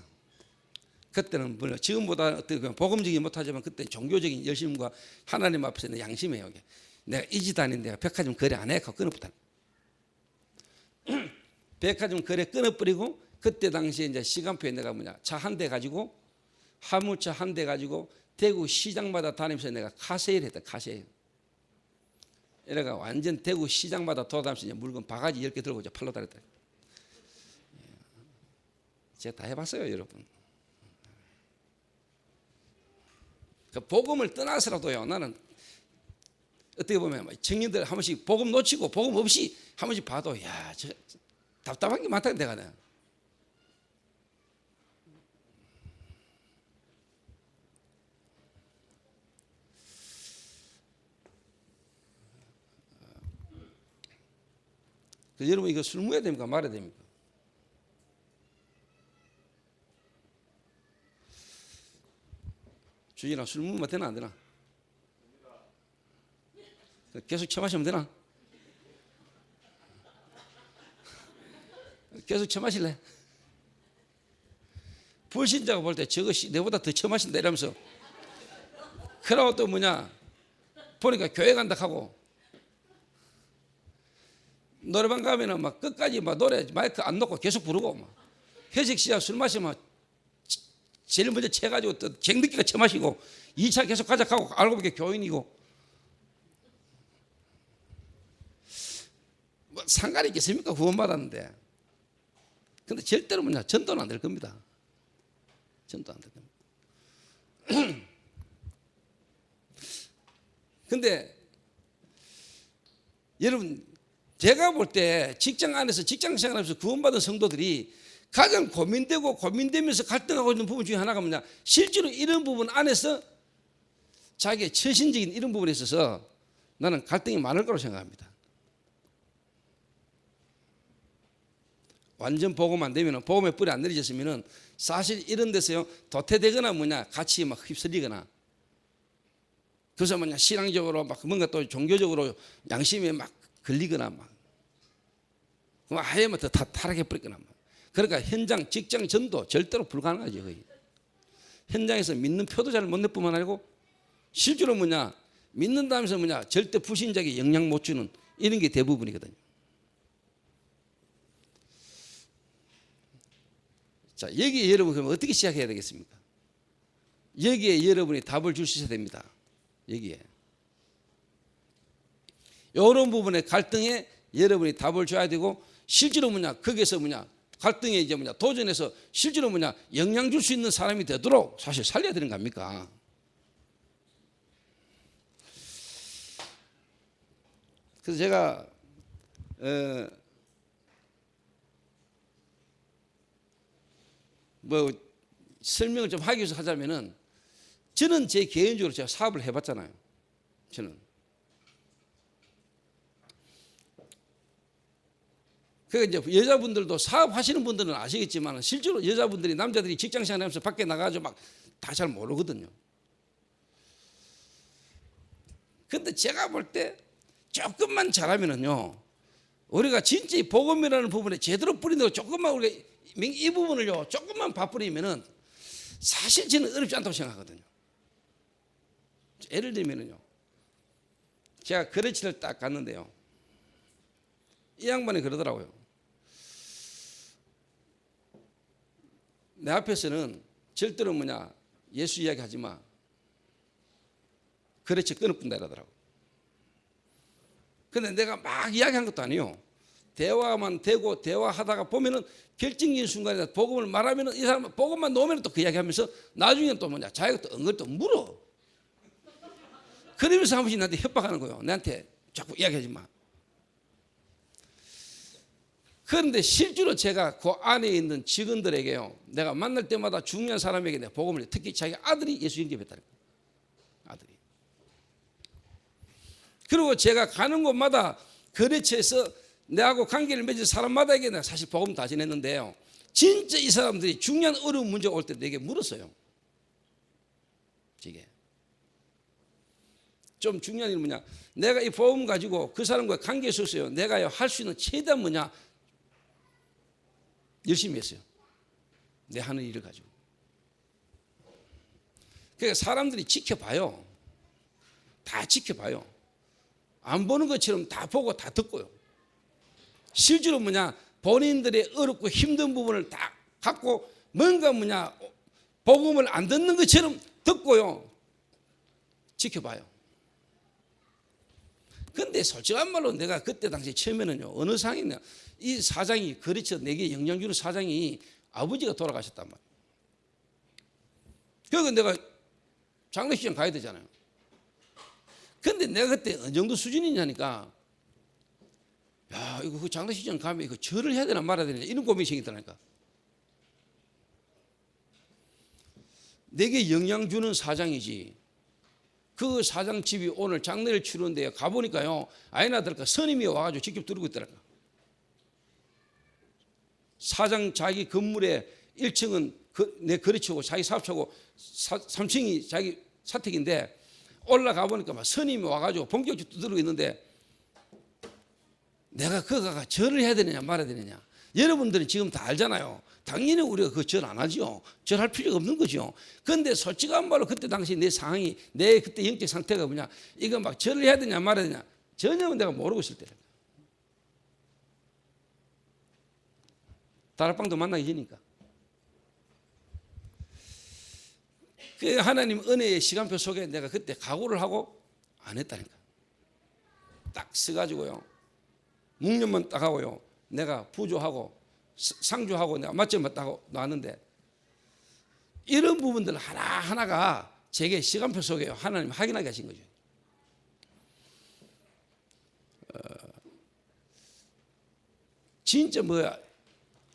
그때는 물론 지금보다 어떻게 복음적이지 못하지만 그때 종교적인 열심과 하나님 앞에서 내 양심이에요. 이게. 내가 이 집 아닌 내가 백화점 거래 안 해. 끊어버렸다. 백화점 거래 끊어버리고 그때 당시에 이제 시간표에 내가 뭐냐 차 한 대 가지고 화물차 한 대 가지고 대구 시장마다 다니면서 내가 카세일 했다. 카세일. 이래가 완전 대구 시장마다 돌아다니면서 이제 물건 바가지 10개 들고 이제 팔러 다녔다. 제가 다 해봤어요, 여러분. 그 복음을 떠나서라도요, 나는 어떻게 보면 청년들 한 번씩 복음 놓치고 복음 없이 한 번씩 봐도 야, 저 답답한 게 많다 내가. 여러분 이거 술 먹어야 됩니까 말아야 됩니까? 주인아 술 먹으면 되나 안 되나? 계속 처마시면 되나? 계속 처마실래? 불신자가 볼 때 저것이 내보다 더 처마신다 이러면서 그러고 또 뭐냐 보니까 교회 간다 하고 노래방 가면은 막 끝까지 막 노래 마이크 안 놓고 계속 부르고 막 회식 시작 술 마시면 제일 먼저 채가지고 또 쟁늦게가 처마시고 2차 계속 가자하고 알고 보니까 교인이고 뭐 상관이 있겠습니까? 구원받았는데. 근데 절대로 뭐냐 전도는 안 될 겁니다. 전도 안 될 겁니다. 근데 여러분 제가 볼 때 직장 안에서 직장 생활하면서 구원받은 성도들이 가장 고민되고 고민되면서 갈등하고 있는 부분 중에 하나가 뭐냐 실제로 이런 부분 안에서 자기의 처신적인 이런 부분에 있어서 나는 갈등이 많을 거라고 생각합니다. 완전 복음 안 되면 복음의 뿌리 안 내려졌으면 사실 이런 데서요 도태되거나 뭐냐 같이 막 휩쓸리거나 그래서 뭐냐 신앙적으로 막 뭔가 또 종교적으로 양심에 막 걸리거나 막 그럼 아예 뭐 더 타락해 버리거나 막 그러니까 현장 직장 전도 절대로 불가능하죠. 거의. 현장에서 믿는 표도 잘 못 낼 뿐만 아니고 실제로 뭐냐 믿는다면서 뭐냐 절대 불신자에게 영향 못 주는 이런 게 대부분이거든요. 자, 여기에 여러분 그러면 어떻게 시작해야 되겠습니까? 여기에 여러분이 답을 줄 수 있어야 됩니다. 여기에 이런 부분의 갈등에 여러분이 답을 줘야 되고 실제로 뭐냐 거기에서 뭐냐 갈등에 이제 뭐냐 도전해서 실제로 뭐냐 영향 줄 수 있는 사람이 되도록 사실 살려야 되는 거 아닙니까? 그래서 제가 뭐 설명을 좀 하기 위해서 하자면은 저는 제 개인적으로 제가 사업을 해봤잖아요. 저는 그러니까 이제 여자분들도 사업하시는 분들은 아시겠지만 실제로 여자분들이 남자들이 직장 생활하면서 밖에 나가가지고 막 다 잘 모르거든요. 근데 제가 볼 때 조금만 잘하면은요, 우리가 진짜 이 복음이라는 부분에 제대로 뿌린다고 조금만 우리가 이 부분을요 조금만 바꾸리면은 사실 저는 어렵지 않다고 생각하거든요. 예를 들면은요, 제가 거래처를 딱 갔는데요, 이 양반이 그러더라고요. 내 앞에서는 절대로 예수 이야기 하지 마. 거래처 끊어뿐다 이러더라고. 근데 내가 막 이야기한 것도 아니에요. 대화만 되고 대화하다가 보면은 결정적인 순간에 복음을 말하면은 이 사람은 복음만 놓으면 또 그 이야기하면서 나중에는 또 자기가 또 은근히 또 물어. 그러면서 한 번씩 나한테 협박하는 거예요. 나한테 자꾸 이야기하지 마. 그런데 실제로 제가 그 안에 있는 직원들에게요, 내가 만날 때마다 중요한 사람에게 내가 복음을, 특히 자기 아들이 예수 영접했다는 거예요. 아들이. 그리고 제가 가는 곳마다 거래처에서 내하고 관계를 맺은 사람마다에게 내가 사실 복음 다 전했는데요, 진짜 이 사람들이 중요한 어려운 문제가 올 때 내게 물었어요. 이게 좀 중요한 일은 뭐냐, 내가 이 복음 가지고 그 사람과 관계에 있어서요, 내가 할 수 있는 최대한 열심히 했어요. 내 하는 일을 가지고. 그러니까 사람들이 지켜봐요. 다 지켜봐요. 안 보는 것처럼 다 보고 다 듣고요. 실제로 본인들의 어렵고 힘든 부분을 다 갖고 뭔가 복음을 안 듣는 것처럼 듣고요, 지켜봐요. 근데 솔직한 말로 내가 그때 당시 처음에는요, 어느 상황이냐, 이 사장이, 거래처 내게 영향 주는 사장이 아버지가 돌아가셨단 말이에요. 그러니까 내가 장례식장 가야 되잖아요. 근데 내가 그때 어느 정도 수준이냐니까, 야, 이거 그 장례식장 가면 이거 절을 해야 되나 말아야 되나 이런 고민이 생기더라니까. 내게 영향 주는 사장이지, 그 사장 집이 오늘 장례를 치르는데 가보니까요, 아이나들까 스님이 와가지고 직접 들고 있더라니까. 사장 자기 건물에 1층은 내 거래처고 자기 사업처고 3층이 자기 사택인데, 올라가 보니까 막 스님이 와가지고 본격적으로 두드리고 있는데, 내가 그거가 절을 해야 되느냐 말아야 되느냐. 여러분들은 지금 다 알잖아요. 당연히 우리가 그 절 안 하죠. 절할 필요가 없는 거죠. 그런데 솔직한 말로 그때 당시 내 상황이, 내 그때 영적 상태가 이거 막 절을 해야 되냐 말아야 되냐 전혀 내가 모르고 있을 때라. 다락방도 만나기 전이니까. 그 하나님 은혜의 시간표 속에 내가 그때 각오를 하고 안 했다니까. 딱 서가지고요, 묵념만 딱 하고요, 내가 부조하고 상주하고 내가 맞점만 딱 하고 놨는데, 이런 부분들 하나하나가 제게 시간표 속에 하나님 확인하게 하신 거죠. 진짜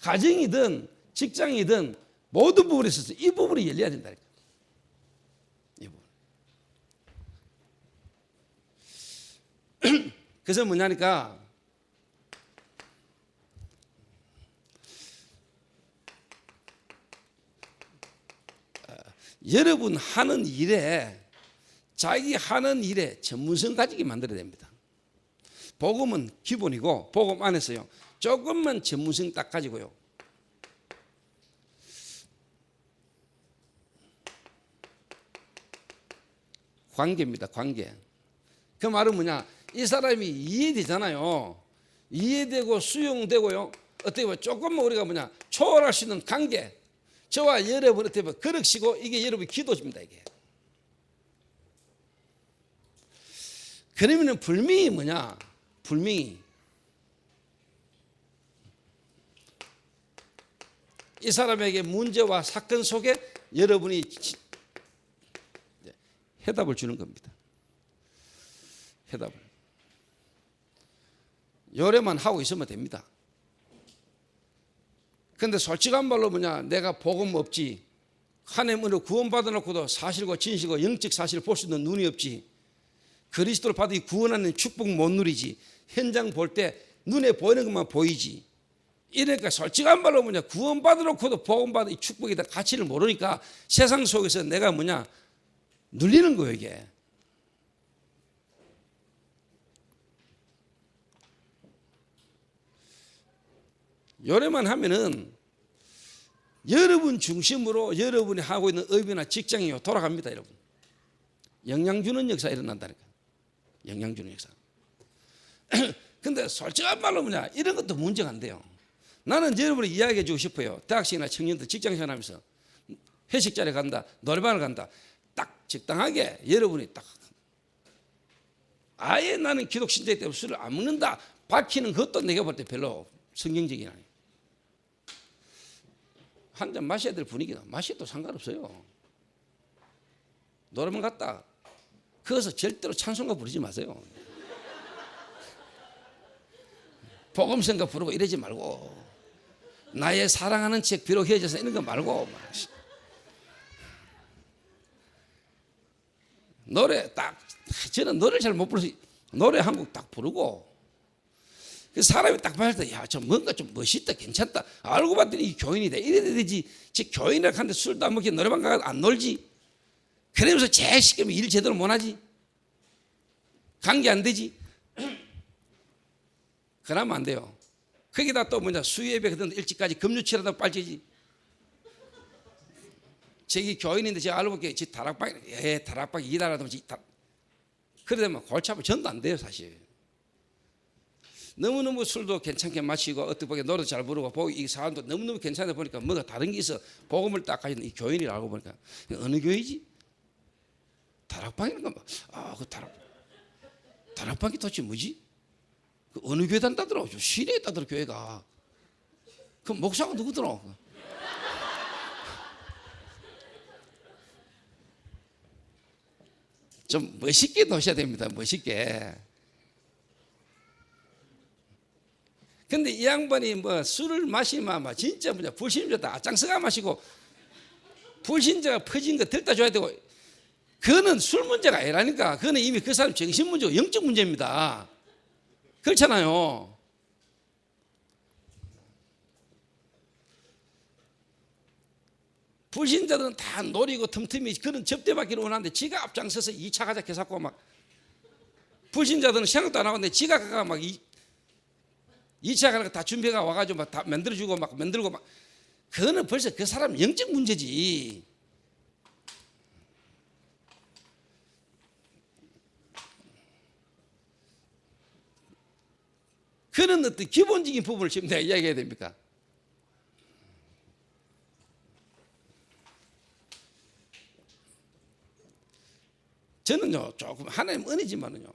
가정이든 직장이든 모든 부분에 있어서 이 부분이 열려야 된다니까. 이 부분. 그래서 뭐냐니까, 여러분 하는 일에, 자기 하는 일에 전문성 가지게 만들어야 됩니다. 복음은 기본이고, 복음 안에서요 조금만 전문성 딱 가지고요, 관계입니다. 관계. 그 말은 이 사람이 이해되잖아요. 이해되고 수용되고요, 어떻게 보면 조금만 우리가 초월할 수 있는 관계, 저와 여러분 어떻게 보면 그릇이고, 이게 여러분의 기도입니다. 이게. 그러면은 분명히 분명히 이 사람에게 문제와 사건 속에 여러분이 해답을 주는 겁니다. 해답을. 요래만 하고 있으면 됩니다. 근데 솔직한 말로 내가 복음 없지, 하나님 은혜로 구원받아 놓고도 사실과 진실과 영적 사실을 볼 수 있는 눈이 없지, 그리스도를 받아 구원하는 축복 못 누리지, 현장 볼 때 눈에 보이는 것만 보이지, 이러니까 솔직한 말로 뭐냐, 구원받아놓고도 복음받은 이 축복의 가치를 모르니까 세상 속에서 내가 뭐냐 눌리는 거예요. 이게 요래만 하면은 여러분 중심으로 여러분이 하고 있는 업이나 직장이 돌아갑니다. 여러분, 영향 주는 역사 일어난다니까. 영향 주는 역사. 근데 솔직한 말로 뭐냐, 이런 것도 문제가 안 돼요. 나는 여러분이 이야기해 주고 싶어요. 대학생이나 청년들 직장생활 하면서 회식 자리에 간다, 노래방을 간다, 딱 적당하게 여러분이 딱 아예 나는 기독 신자이기 때문에 술을 안 먹는다 밝히는 것도 내가 볼 때 별로 성경적이 아니에요. 한 잔 마셔야 될 분위기다. 마셔도 상관없어요. 노래방 갔다, 거기서 절대로 찬송가 부르지 마세요. 복음성가 부르고 이러지 말고, 나의 사랑하는 책 비록 헤어져서 이런 거 말고, 노래 딱, 저는 노래를 잘 못 불러서 노래 한 곡 딱 부르고, 그 사람이 딱 봤을 때, 야, 저 뭔가 좀 멋있다, 괜찮다. 알고 봤더니 이 교인이다. 이래야 되지. 저 교인이라 하는데 술도 안 먹게 노래방 가서 안 놀지. 그러면서 제일 시키면 일 제대로 못 하지. 관계 안 되지. 그러면 안 돼요. 거기다 또 뭐냐, 수요예배 그든 일찍까지 금요치라도 빨리지. 저기 교인인데 제가 알고 보니까 지 다락방, 다락방 이달하면 그러다 골치 아프면 전도 안 돼요, 사실. 너무너무 술도 괜찮게 마시고 어떻게 보니까 노래도 잘 부르고 보고 이 사람도 너무너무 괜찮다 보니까 뭐가 다른 게 있어. 복음을 딱 가진 이 교인이라고 알고 보니까 어느 교회지? 다락방인가? 그 다락방이 도대체 뭐지? 그 어느 교회 단다더라고. 시내에 있다더라 교회가. 그 목사가 누구더라? 좀 멋있게 노셔야 됩니다. 멋있게. 근데 이 양반이 뭐 술을 마시면 진짜 뭐냐 불신자다 앞장서가 마시고 불신자가 퍼진 거 들다 줘야 되고, 그거는 술 문제가 아니라니까. 그거는 이미 그 사람 정신 문제고 영적 문제입니다. 그렇잖아요. 불신자들은 다 노리고 틈틈이 그런 접대받기를 원하는데 지가 앞장서서 2차 가자 개사고 막, 불신자들은 생각도 안 하고 근데 지가 가가 막 2차 가는 거 다 준비가 와가지고 막 다 만들어주고 막 만들고 막, 그거는 벌써 그 사람 영적 문제지. 그런 어떤 기본적인 부분을 지금 내가 이야기해야 됩니까? 저는요 조금 하나님 은혜지만은요,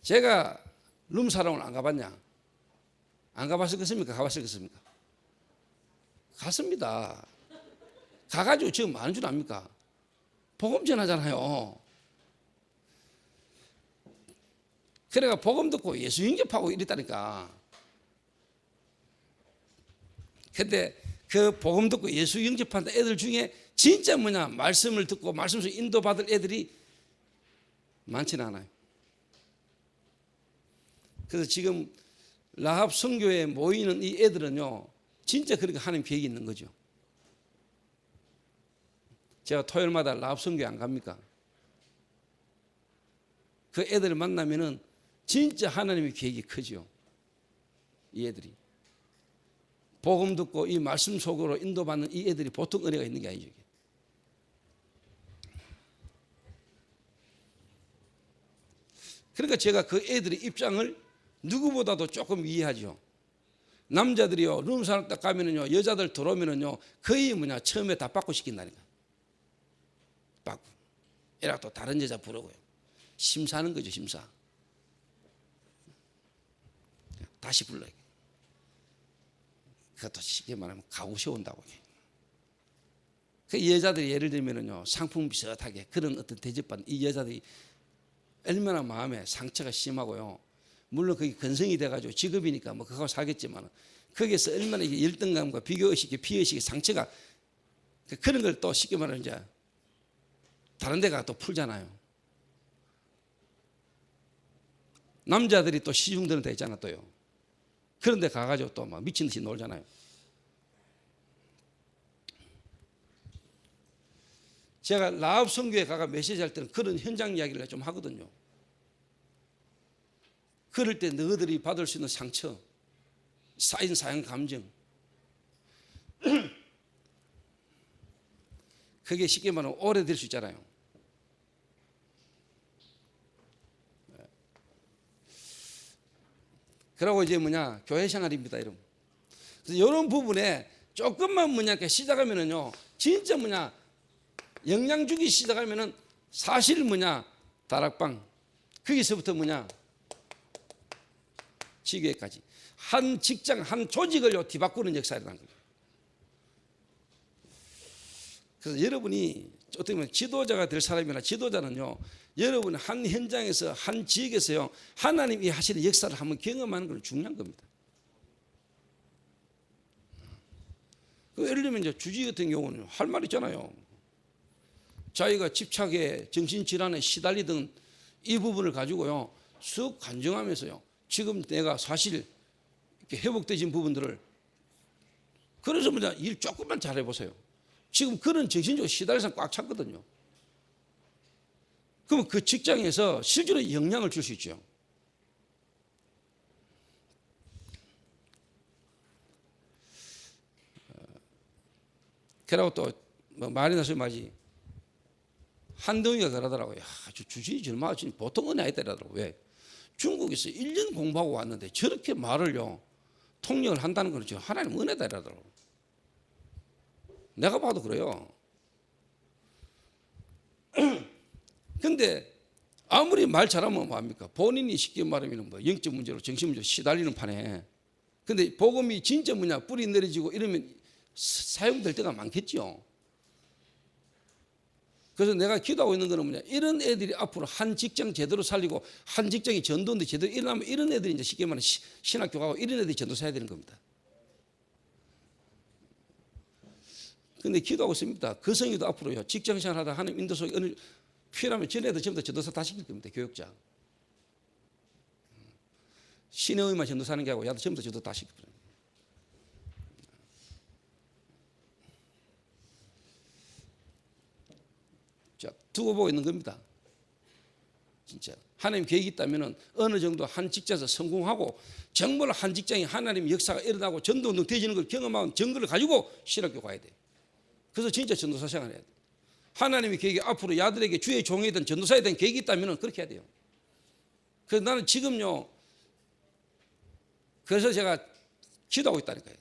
제가 룸사롱을 안 가봤냐? 안 가봤겠습니까? 가봤겠습니까? 갔습니다. 가가지고 지금 많은 줄 압니까? 복음 전하잖아요. 그래가 복음 듣고 예수 영접하고 이랬다니까. 근데 그 복음 듣고 예수 영접한 애들 중에 진짜 뭐냐 말씀을 듣고 말씀 속에 인도받을 애들이 많지는 않아요. 그래서 지금 라합 선교에 모이는 이 애들은요 진짜 그렇게 하는 계획이 있는 거죠. 제가 토요일마다 라합 선교에 안 갑니까? 그 애들을 만나면은 진짜 하나님의 계획이 크죠. 이 애들이 복음 듣고 이 말씀 속으로 인도받는 이 애들이 보통 은혜가 있는 게 아니죠. 그러니까 제가 그 애들의 입장을 누구보다도 조금 이해하죠. 남자들이요 룸사롱 딱 가면은요 여자들 들어오면은요 거의 뭐냐 처음에 다 빠꾸 시킨다니까. 빠꾸. 이라 또 다른 여자 부르고요. 심사하는 거죠, 심사. 다시 불러요. 그것도 쉽게 말하면 가고 세운다고. 그 여자들이 예를 들면은요 상품 비슷하게 그런 어떤 대접받는 이 여자들이 얼마나 마음에 상처가 심하고요. 물론 그게 근성이 돼가지고 직업이니까 뭐 그거 사겠지만 거기에서 얼마나 열등감과 비교의식이 피의식이 상처가 그런 걸 또 쉽게 말하면 이제 다른 데가 또 풀잖아요. 남자들이 또 시중드는 데 있잖아 또요. 그런데 가가지고 또 막 미친 듯이 놀잖아요. 제가 라합 선교에 가가 메시지 할 때는 그런 현장 이야기를 좀 하거든요. 그럴 때 너희들이 받을 수 있는 상처, 쌓인 사형 감정, 그게 쉽게 말하면 오래될 수 있잖아요. 그러고 이제 교회 생활입니다, 여러분. 그래서 이런 부분에 조금만 이렇게 시작하면은요, 진짜 영양 주기 시작하면은 사실 다락방, 거기서부터 지교회까지 한 직장, 한 조직을 뒤바꾸는 역사를 한 거예요. 그래서 여러분이 어떻게 보면 지도자가 될 사람이나 지도자는요, 여러분 한 현장에서 한 지역에서요, 하나님이 하시는 역사를 한번 경험하는 건 중요한 겁니다. 예를 들면 이제 주지 같은 경우는 할 말 있잖아요. 자기가 집착에 정신질환에 시달리던 이 부분을 가지고요, 쑥 간증하면서요, 지금 내가 사실 이렇게 회복되신 부분들을, 그래서 일 조금만 잘해보세요. 지금 그런 정신적으로 시달려서 꽉 찼거든요. 그러면 그 직장에서 실제로 영향을 줄 수 있죠. 그러고 또 말이 나서 말이지, 한동희가 그러더라고요. 주진이 얼마나 보통 은혜 아니다 이러더라고요. 왜? 중국에서 1년 공부하고 왔는데 저렇게 말을요, 통역을 한다는 건 지금 하나님 은혜다 이러더라고요. 내가 봐도 그래요. 근데 아무리 말 잘하면 뭐합니까? 본인이 쉽게 말하면 영적 문제로 정신 문제로 시달리는 판에, 근데 복음이 진짜 뿌리 내려지고 이러면 사용될 때가 많겠죠. 그래서 내가 기도하고 있는 거는 이런 애들이 앞으로 한 직장 제대로 살리고, 한 직장이 전도인데 제대로 일어나면 이런 애들이 이제 쉽게 말하면 신학교 가고 이런 애들이 전도사 해야 되는 겁니다. 근데 기도하고 있습니다. 그 성의도 앞으로요, 직장 생활하다 하나님 인도 속에 어느 필요하면 전에도 전부 다 전도사 다 시킬 겁니다. 교육자. 신의 의만 전도사하는 게 아니고 야도 전부 다 전도 다 시킬 겁니다. 자, 두고 보고 있는 겁니다. 진짜 하나님 계획이 있다면 어느 정도 한 직장에서 성공하고, 정말로 한 직장이 하나님 역사가 일어나고 전도운동 되지는 걸 경험한 증거를 가지고 신학교 가야 돼요. 그래서 진짜 전도사 생활을 해야 돼요. 하나님의 계획이 앞으로 야들에게 주의 종이든 전도사에 대한 계획이 있다면 그렇게 해야 돼요. 그래서 나는 지금요, 그래서 제가 기도하고 있다니까요.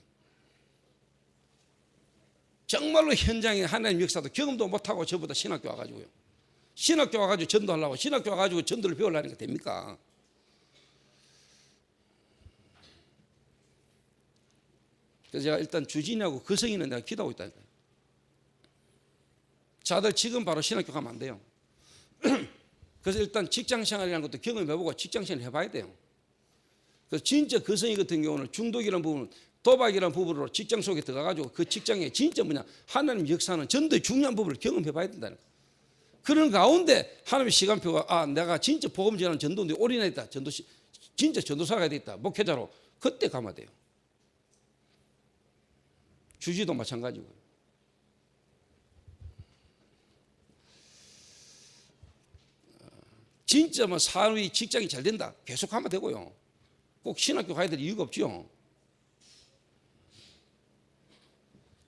정말로 현장에 하나님 역사도 경험도 못하고 저보다 신학교 와가지고요, 신학교 와가지고 전도하려고, 신학교 와가지고 전도를 배우려니까 됩니까? 그래서 제가 일단 주진이하고 그 성인은 내가 기도하고 있다니까요. 자들 지금 바로 신학교 가면 안 돼요. 그래서 일단 직장생활이라는 것도 경험해보고 직장생활을 해봐야 돼요. 그래서 진짜 그 성인 같은 경우는 중독이라는 부분, 도박이라는 부분으로 직장 속에 들어가가지고 그 직장에 진짜 하나님 역사는 전도의 중요한 부분을 경험해봐야 된다는 거예요. 그런 가운데 하나님의 시간표가, 내가 진짜 복음 전하는 전도인데 올인했다, 진짜 전도사가 되겠다, 목회자로, 그때 가면 돼요. 주지도 마찬가지고요. 진짜 사람이 직장이 잘 된다, 계속 하면 되고요. 꼭 신학교 가야 될 이유가 없죠.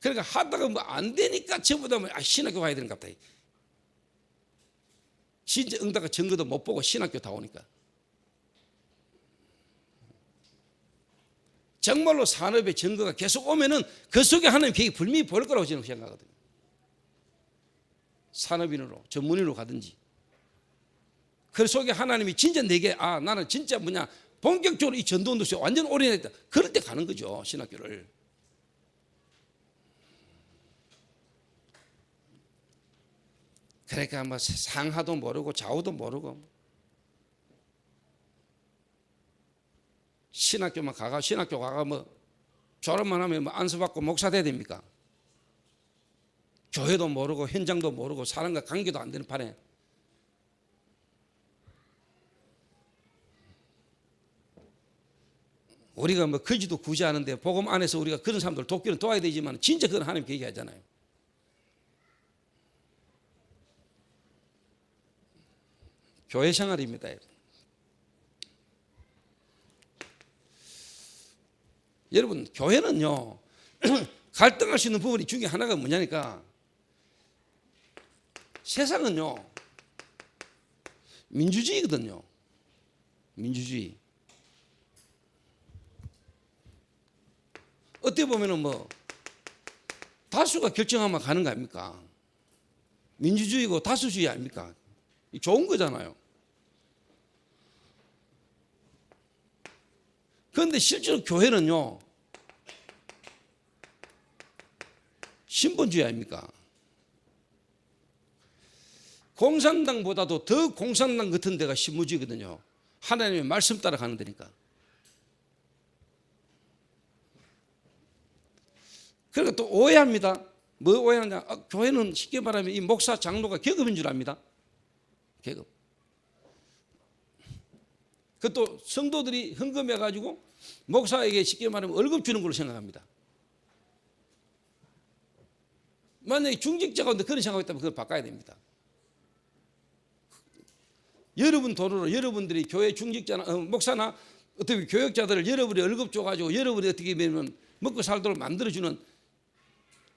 그러니까 하다가 안 되니까 전부 다 신학교 가야 되는 것 같다. 진짜 응답과 증거도 못 보고 신학교 다 오니까. 정말로 산업의 증거가 계속 오면은 그 속에 하나님 계획이 분명히 보일 거라고 저는 생각하거든요. 산업인으로, 전문인으로 가든지. 그 속에 하나님이 진짜 내게, 나는 진짜 본격적으로 이 전도운동에 완전 올인했다, 그럴 때 가는 거죠, 신학교를. 그러니까 상하도 모르고 좌우도 모르고 신학교 가가 졸업만 하면 안수받고 목사 돼야 됩니까? 교회도 모르고 현장도 모르고 사람과 관계도 안 되는 판에. 우리가 뭐 거지도 굳이 하는데 복음 안에서 우리가 그런 사람들 돕기는 도와야 되지만 진짜 그건 하나님께 얘기하잖아요. 교회 생활입니다. 여러분, 교회는요 갈등할 수 있는 부분이 중에 하나가 뭐냐니까, 세상은요 민주주의거든요. 민주주의. 어떻게 보면은 뭐 다수가 결정하면 가는 거 아닙니까? 민주주의고 다수주의 아닙니까? 좋은 거잖아요. 그런데 실제로 교회는요 신본주의 아닙니까? 공산당보다도 더 공산당 같은 데가 신무주의거든요. 하나님의 말씀 따라 가는 데니까. 그러니까 또 오해합니다. 뭐 오해하느냐? 교회는 쉽게 말하면 이 목사 장로가 계급인 줄 압니다. 계급. 그것도 성도들이 헌금해 가지고 목사에게 쉽게 말하면 월급 주는 걸로 생각합니다. 만약에 중직자 가운데 그런 생각이 있다면 그걸 바꿔야 됩니다. 여러분 돈으로 여러분들이 교회 중직자나 목사나 어떻게 교역자들을 여러분이 월급 줘가지고 여러분이 어떻게 보면 먹고 살도록 만들어주는,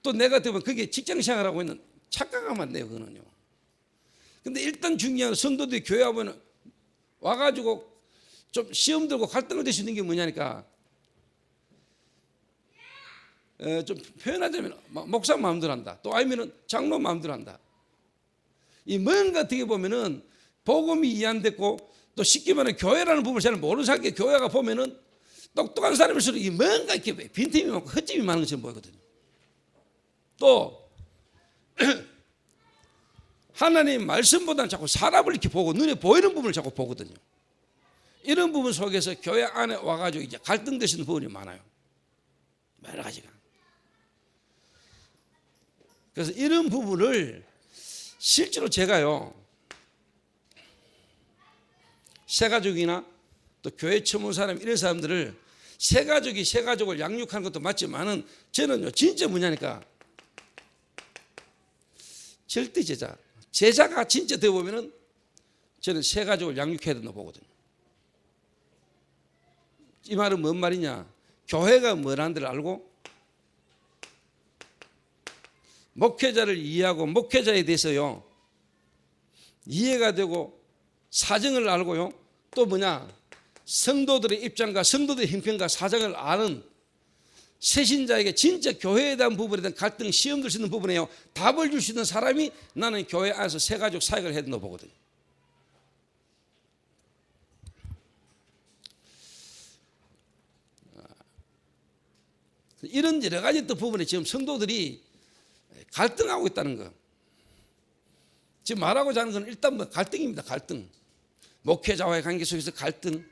또 내가 되면 그게 직장 생활하고 있는 착각하면 안 돼요. 그거는요. 근데 일단 중요한 성도들이 교회 와보면 와가지고 좀 시험 들고 갈등을 될 수 있는 게 뭐냐니까, 좀 표현하자면 목사 마음대로 한다, 또 아니면은 장로 마음대로 한다. 이 뭔가 어떻게 보면은 복음이 이해 안 됐고, 또 쉽게 말하면 교회라는 부분을 잘 모르는 사람께 교회가 보면은 똑똑한 사람일수록 이 뭔가 이렇게 빈틈이 많고 헛짐이 많은 것처럼 보이거든요. 또 하나님 말씀보다는 자꾸 사람을 이렇게 보고 눈에 보이는 부분을 자꾸 보거든요. 이런 부분 속에서 교회 안에 와가지고 이제 갈등되시는 부분이 많아요. 여러 가지가. 그래서 이런 부분을 실제로 제가요, 새가족이나 또 교회 처음 온 사람 이런 사람들을 새가족이 새가족을 양육하는 것도 맞지만은 저는요 진짜 뭐냐니까 절대 제자가 진짜 되어 보면은 저는 새가족을 양육해야 된다고 보거든요. 이 말은 뭔 말이냐? 교회가 뭐라는 데를 알고 목회자를 이해하고 목회자에 대해서요 이해가 되고 사정을 알고요, 또 뭐냐 성도들의 입장과 성도들의 형편과 사정을 아는 새신자에게 진짜 교회에 대한 부분에 대한 갈등, 시험 들 수 있는 부분에요 답을 줄 수 있는 사람이 나는 교회 안에서 새가족 사역을 해야 된다고 보거든요. 이런 여러 가지 또 부분에 지금 성도들이 갈등하고 있다는 거. 지금 말하고자 하는 건 일단 뭐 갈등입니다. 갈등. 목회자와의 관계 속에서 갈등.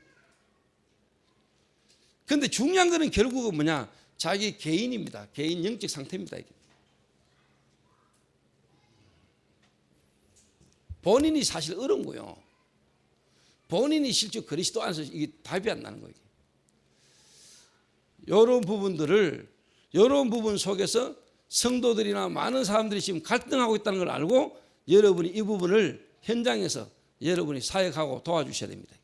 그런데 중요한 거는 결국은 뭐냐? 자기 개인입니다. 개인 영적 상태입니다. 이게. 본인이 사실 어려운 거예요. 본인이 실제 그리스도 안에서 이게 답이 안 나는 거예요. 이런 부분들을, 이런 부분 속에서 성도들이나 많은 사람들이 지금 갈등하고 있다는 걸 알고 여러분이 이 부분을 현장에서 여러분이 사역하고 도와주셔야 됩니다.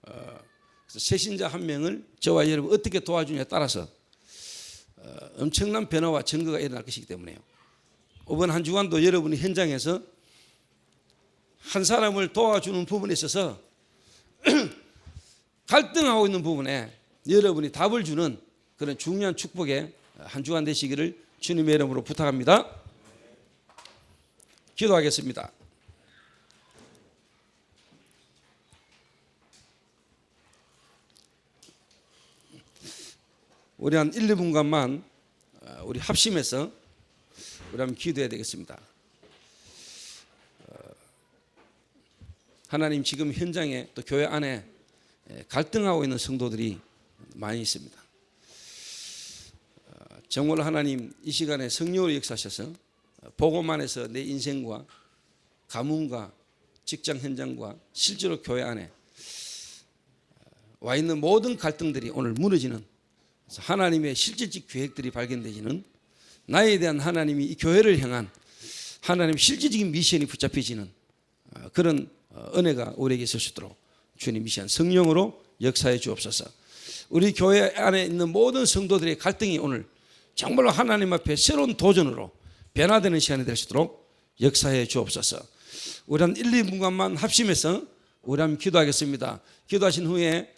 그래서 새신자 한 명을 저와 여러분 어떻게 도와주냐에 따라서 엄청난 변화와 증거가 일어날 것이기 때문에요. 이번 한 주간도 여러분이 현장에서 한 사람을 도와주는 부분에 있어서 갈등하고 있는 부분에 여러분이 답을 주는 그런 중요한 축복의 한 주간 되시기를 주님의 이름으로 부탁합니다. 기도하겠습니다. 우리 한 1, 2분간만 우리 합심해서 우리 한번 기도해야 되겠습니다. 하나님, 지금 현장에 또 교회 안에 갈등하고 있는 성도들이 많이 있습니다. 정말 하나님, 이 시간에 성령으로 역사하셔서 복음 안에서 내 인생과 가문과 직장 현장과 실제로 교회 안에 와 있는 모든 갈등들이 오늘 무너지는, 하나님의 실질적 계획들이 발견되지는, 나에 대한 하나님이 이 교회를 향한 하나님의 실질적인 미션이 붙잡혀지는 그런 은혜가 우리에게 있을 수 있도록 주님 이 시간 성령으로 역사해 주옵소서. 우리 교회 안에 있는 모든 성도들의 갈등이 오늘 정말로 하나님 앞에 새로운 도전으로 변화되는 시간이 될 수 있도록 역사해 주옵소서. 우리 한 1, 2분간만 합심해서 우리 한번 기도하겠습니다. 기도하신 후에